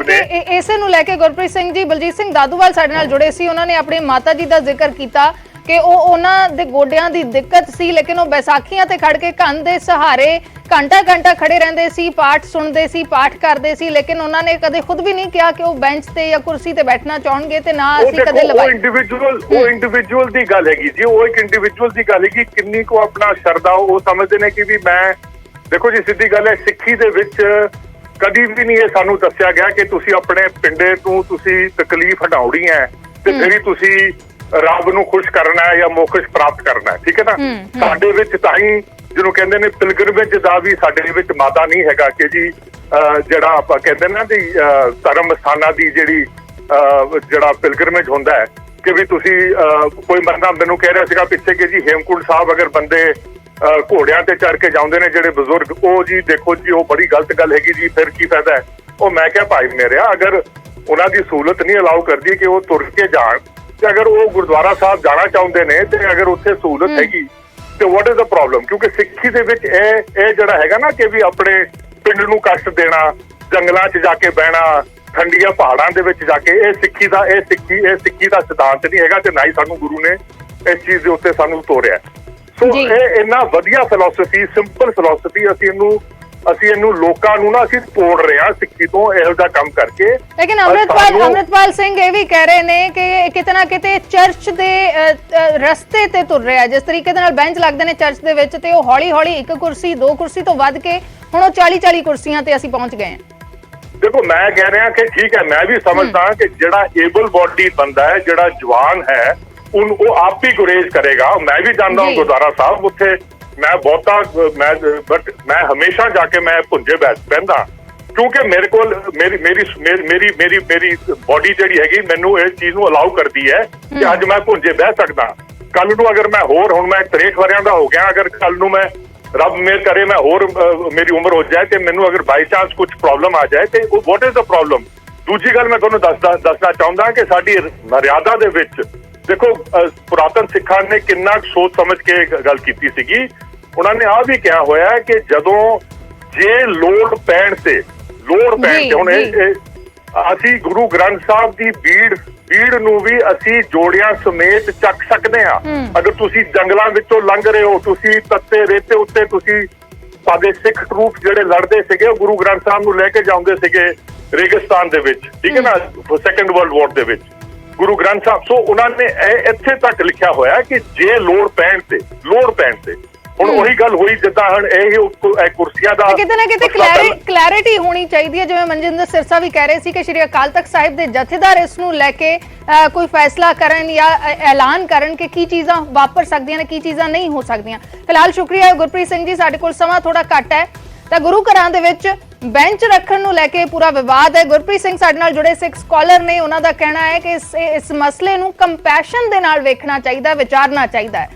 ਇਸੇ ਨੂੰ ਲੈ ਕੇ ਗੁਰਪ੍ਰੀਤ ਸਿੰਘ ਜੀ, ਬਲਜੀਤ ਸਿੰਘ ਦਾਦੂਵਾਲ ਸਾਡੇ ਨਾਲ ਜੁੜੇ ਸੀ, ਉਹਨਾਂ ਨੇ ਆਪਣੀ ਮਾਤਾ ਜੀ ਦਾ ਜ਼ਿਕਰ ਕੀਤਾ ਕਿ ਉਹਨਾਂ ਦੇ ਗੋਡਿਆਂ ਦੀ ਦਿੱਕਤ ਸੀ, ਲੇਕਿਨ ਉਹ ਬੈਸਾਖੀਆਂ ਤੇ ਖੜ ਕੇ ਕੰਨ ਦੇ ਸਹਾਰੇ ਘੰਟਾ ਖੜੇ ਰਹਿੰਦੇ ਸੀ, ਪਾਠ ਸੁਣਦੇ ਸੀ, ਪਾਠ ਕਰਦੇ ਸੀ, ਲੇਕਿਨ ਉਹਨਾਂ ਨੇ ਕਦੇ ਖੁਦ ਵੀ ਨਹੀਂ ਕਿਹਾ ਕਿ ਉਹ ਬੈਂਚ ਤੇ ਜਾਂ ਕੁਰਸੀ ਤੇ ਬੈਠਣਾ ਚਾਹਣਗੇ, ਤੇ ਨਾ ਅਸੀਂ ਕਦੇ ਲਵਾਈ। ਉਹ ਇੰਡੀਵਿਜੂਅਲ ਦੀ ਗੱਲ ਹੈਗੀ ਜੀ, ਉਹ ਇੱਕ ਇੰਡੀਵਿਜੂਅਲ ਦੀ ਗੱਲ ਹੈਗੀ, ਕਿੰਨੀ ਕੋ ਆਪਣਾ ਸ਼ਰਧਾ ਉਹ ਸਮਝਦੇ ਨੇ ਕਿ ਵੀ ਮੈਂ, ਦੇਖੋ ਜੀ ਸਿੱਧੀ ਗੱਲ ਹੈ, ਸਿੱਖੀ ਦੇ ਵਿੱਚ ਕਦੀ ਵੀ ਨਹੀਂ ਇਹ ਸਾਨੂੰ ਦੱਸਿਆ ਗਿਆ ਕਿ ਤੁਸੀਂ ਆਪਣੇ ਪਿੰਡੇ ਤੋਂ ਤੁਸੀਂ ਤਕਲੀਫ ਹਟਾਉਣੀ ਹੈ ਤੇ ਫਿਰ ਹੀ ਤੁਸੀਂ ਰੱਬ ਨੂੰ ਖੁਸ਼ ਕਰਨਾ ਹੈ ਜਾਂ ਮੋਕਸ਼ ਪ੍ਰਾਪਤ ਕਰਨਾ ਹੈ, ਠੀਕ ਹੈ ਨਾ। ਸਾਡੇ ਵਿੱਚ ਤਾਂ ਹੀ ਜਿਹਨੂੰ ਕਹਿੰਦੇ ਨੇ ਪਿਲਗ੍ਰਿਮੇਜ ਦਾ ਵੀ ਸਾਡੇ ਵਿੱਚ ਮਾਦਾ ਨਹੀਂ ਹੈਗਾ ਕਿ ਜੀ ਜਿਹੜਾ ਆਪਾਂ ਕਹਿੰਦੇ ਨਾ ਦੀ ਧਰਮ ਸਥਾਨਾਂ ਦੀ ਜਿਹੜਾ ਪਿਲਗ੍ਰਿਮੇਜ ਹੁੰਦਾ ਹੈ ਕਿ ਵੀ ਤੁਸੀਂ ਕੋਈ ਬੰਦਾ ਮੈਨੂੰ ਕਹਿ ਰਿਹਾ ਸੀਗਾ ਪਿੱਛੇ ਕਿ ਜੀ ਹੇਮਕੁੰਟ ਸਾਹਿਬ ਅਗਰ ਬੰਦੇ ਘੋੜਿਆਂ ਤੇ ਚੜ ਕੇ ਜਾਂਦੇ ਨੇ ਜਿਹੜੇ ਬਜ਼ੁਰਗ, ਉਹ ਜੀ ਦੇਖੋ ਜੀ ਉਹ ਬੜੀ ਗਲਤ ਗੱਲ ਹੈਗੀ ਜੀ, ਫਿਰ ਕੀ ਫਾਇਦਾ ਹੈ। ਉਹ ਮੈਂ ਕਿਹਾ ਭਾਈ ਮੇਰਿਆ, ਅਗਰ ਉਹਨਾਂ ਦੀ ਸਹੂਲਤ ਨਹੀਂ ਅਲਾਉ ਕਰਦੀ ਕਿ ਉਹ ਤੁਰ ਕੇ ਜਾਣ। ਤੇ ਅਗਰ ਉਹ ਗੁਰਦੁਆਰਾ ਸਾਹਿਬ ਜਾਣਾ ਚਾਹੁੰਦੇ ਨੇ ਤੇ ਅਗਰ ਉੱਥੇ ਸਹੂਲਤ ਹੈਗੀ ਤੇ ਵਾਟ ਇਜ਼ ਦਾ ਪ੍ਰੋਬਲਮ? ਕਿਉਂਕਿ ਸਿੱਖੀ ਦੇ ਵਿੱਚ ਇਹ ਜਿਹੜਾ ਹੈਗਾ ਨਾ ਕਿ ਵੀ ਆਪਣੇ ਪਿੰਡ ਨੂੰ ਕਸ਼ਟ ਦੇਣਾ, ਜੰਗਲਾਂ 'ਚ ਜਾ ਕੇ ਬਹਿਣਾ, ਠੰਡੀਆਂ ਪਹਾੜਾਂ ਦੇ ਵਿੱਚ ਜਾ ਕੇ, ਇਹ ਸਿੱਖੀ ਦਾ ਸਿਧਾਂਤ ਨਹੀਂ ਹੈਗਾ ਤੇ ਨਾ ਹੀ ਸਾਨੂੰ ਗੁਰੂ ਨੇ ਇਸ ਚੀਜ਼ ਦੇ ਉੱਤੇ ਸਾਨੂੰ ਤੋਰਿਆ। ਸੋ ਇਹ ਇੰਨਾ ਵਧੀਆ ਫਿਲਾਸਫੀ, ਸਿੰਪਲ ਫਿਲਾਸਫੀ, ਅਸੀਂ ਇਹਨੂੰ ਲੋਕਾਂ ਨੂੰ ਨਾ ਅਸੀਂ ਤੋੜ ਰਹੇ ਹਾਂ ਸਿੱਖੀ ਤੋਂ ਇਹੋ ਜਿਹਾ ਕੰਮ ਕਰਕੇ। ਲੇਕਿਨ ਅੰਮ੍ਰਿਤਪਾਲ ਸਿੰਘ ਇਹ ਵੀ ਕਹਿ ਰਹੇ ਨੇ ਕਿ ਕਿਤੇ ਨਾ ਕਿਤੇ ਚਰਚ ਦੇ ਰਸਤੇ ਤੇ ਤੁਰ ਰਿਹਾ। ਜਿਸ ਤਰੀਕੇ ਦੇ ਨਾਲ ਬੈਂਚ ਲੱਗਦੇ ਨੇ ਚਰਚ ਦੇ ਵਿੱਚ ਤੇ ਉਹ ਹੌਲੀ ਹੌਲੀ 1 ਕੁਰਸੀ 2 ਕੁਰਸੀ ਤੋਂ ਵੱਧ ਕੇ ਹੁਣ ਉਹ 40 ਕੁਰਸੀਆਂ ਤੇ ਅਸੀਂ ਪਹੁੰਚ ਗਏ ਹਾਂ। ਦੇਖੋ, ਮੈਂ ਕਹਿ ਰਿਹਾ ਕਿ ਠੀਕ ਹੈ, ਮੈਂ ਵੀ ਸਮਝਦਾ ਕਿ ਜਿਹੜਾ ਏਬਲ ਬੋਡੀ ਬੰਦਾ ਹੈ, ਜਿਹੜਾ ਜਵਾਨ ਹੈ, ਉਹ ਆਪ ਹੀ ਗੁਰੇਜ਼ ਕਰੇਗਾ। ਮੈਂ ਵੀ ਜਾਂਦਾ ਹਾਂ ਗੁਰਦੁਆਰਾ ਸਾਹਿਬ, ਉੱਥੇ ਮੈਂ ਹਮੇਸ਼ਾ ਜਾ ਕੇ ਮੈਂ ਭੁੰਜੇ ਬਹਿੰਦਾ ਕਿਉਂਕਿ ਮੇਰੇ ਕੋਲ ਮੇਰੀ ਬੋਡੀ ਜਿਹੜੀ ਹੈਗੀ ਮੈਨੂੰ ਇਹ ਚੀਜ਼ ਨੂੰ ਅਲਾਉ ਕਰਦੀ ਹੈ ਕਿ ਅੱਜ ਮੈਂ ਭੁੰਜੇ ਬਹਿ ਸਕਦਾ। ਕੱਲ ਨੂੰ ਅਗਰ ਮੈਂ ਹੁਣ ਮੈਂ 63 ਵਰਿਆਂ ਦਾ ਹੋ ਗਿਆ, ਅਗਰ ਕੱਲ ਨੂੰ ਮੈਂ ਰੱਬ ਮਿਹਰ ਕਰੇ ਮੈਂ ਮੇਰੀ ਉਮਰ ਹੋ ਜਾਏ ਤੇ ਮੈਨੂੰ ਅਗਰ ਬਾਈ ਚਾਂਸ ਕੁਝ ਪ੍ਰੋਬਲਮ ਆ ਜਾਏ ਤੇ ਵਾਟ ਇਜ਼ ਦਾ ਪ੍ਰੋਬਲਮ? ਦੂਜੀ ਗੱਲ ਮੈਂ ਤੁਹਾਨੂੰ ਦੱਸਣਾ ਚਾਹੁੰਦਾ ਕਿ ਸਾਡੀ ਮਰਿਆਦਾ ਦੇ ਵਿੱਚ ਦੇਖੋ ਪੁਰਾਤਨ ਸਿੱਖਾਂ ਨੇ ਕਿੰਨਾ ਸੋਚ ਸਮਝ ਕੇ ਗੱਲ ਕੀਤੀ ਸੀਗੀ। ਉਹਨਾਂ ਨੇ ਆਹ ਵੀ ਕਿਹਾ ਹੋਇਆ ਕਿ ਜਦੋਂ ਜੇ ਲੋੜ ਪੈਣ ਤੇ ਹੁਣ ਅਸੀਂ ਗੁਰੂ ਗ੍ਰੰਥ ਸਾਹਿਬ ਦੀ ਬੀੜ ਨੂੰ ਵੀ ਅਸੀਂ ਜੋੜਿਆਂ ਸਮੇਤ ਚੱਕ ਸਕਦੇ ਹਾਂ। ਅਗਰ ਤੁਸੀਂ ਜੰਗਲਾਂ ਵਿੱਚੋਂ ਲੰਘ ਰਹੇ ਹੋ, ਤੁਸੀਂ ਤੱਤੇ ਰੇਤੇ ਉੱਤੇ ਤੁਸੀਂ ਸਾਡੇ ਸਿੱਖ ਟਰੂਪ ਜਿਹੜੇ ਲੜਦੇ ਸੀਗੇ ਉਹ ਗੁਰੂ ਗ੍ਰੰਥ ਸਾਹਿਬ ਨੂੰ ਲੈ ਕੇ ਜਾਂਦੇ ਸੀਗੇ ਰੇਗਿਸਤਾਨ ਦੇ ਵਿੱਚ, ਠੀਕ ਹੈ ਨਾ, ਸੈਕੰਡ ਵਰਲਡ ਵਾਰ ਦੇ ਵਿੱਚ ਗੁਰੂ ਗ੍ਰੰਥ ਸਾਹਿਬ। ਸੋ ਉਹਨਾਂ ਨੇ ਇੱਥੇ ਤੱਕ ਲਿਖਿਆ ਹੋਇਆ ਕਿ ਜੇ ਲੋੜ ਪੈਣ ਤੇ ਹੁਣ ਉਹੀ ਗੱਲ ਹੋਈ ਜਿੱਦਾਂ ਹੁਣ ਇਹ ਕੁਰਸੀਆਂ ਦਾ ਕਿਤੇ ਨਾ ਕਿਤੇ ਕਲੈਰਿਟੀ ਹੋਣੀ ਚਾਹੀਦੀ ਹੈ। ਜਿਵੇਂ ਮਨਜਿੰਦਰ ਸਿਰਸਾ ਵੀ ਕਹਿ ਰਹੇ ਸੀ ਕਿ ਸ਼੍ਰੀ ਅਕਾਲ ਤਖਤ ਸਾਹਿਬ ਦੇ ਜਥੇਦਾਰ ਇਸ ਨੂੰ ਲੈ ਕੇ ਕੋਈ ਫੈਸਲਾ ਕਰਨ ਜਾਂ ਐਲਾਨ ਕਰਨ ਕਿ ਕੀ ਚੀਜ਼ਾਂ ਵਾਪਰ ਸਕਦੀਆਂ ਨੇ, ਕੀ ਚੀਜ਼ਾਂ ਨਹੀਂ ਹੋ ਸਕਦੀਆਂ। ਫਿਲਹਾਲ ਸ਼ੁਕਰੀਆ ਗੁਰਪ੍ਰੀਤ ਸਿੰਘ ਜੀ, ਸਾਡੇ ਕੋਲ ਸਮਾਂ ਥੋੜਾ ਘੱਟ ਹੈ ਤਾਂ ਗੁਰੂ ਘਰਾਂ ਦੇ ਵਿੱਚ ਬੈਂਚ ਰੱਖਣ ਨੂੰ ਲੈ ਕੇ ਪੂਰਾ ਵਿਵਾਦ ਹੈ। ਗੁਰਪ੍ਰੀਤ ਸਿੰਘ ਸਾਡੇ ਨਾਲ ਜੁੜੇ ਸਿੱਖ ਸਕਾਲਰ ਨੇ, ਉਹਨਾਂ ਦਾ ਕਹਿਣਾ ਹੈ ਕਿ ਇਸ ਮਸਲੇ ਨੂੰ ਕੰਪੈਸ਼ਨ ਦੇ ਨਾਲ ਵੇਖਣਾ ਚਾਹੀਦਾ, ਵਿਚਾਰਨਾ ਚਾਹੀਦਾ ਹੈ।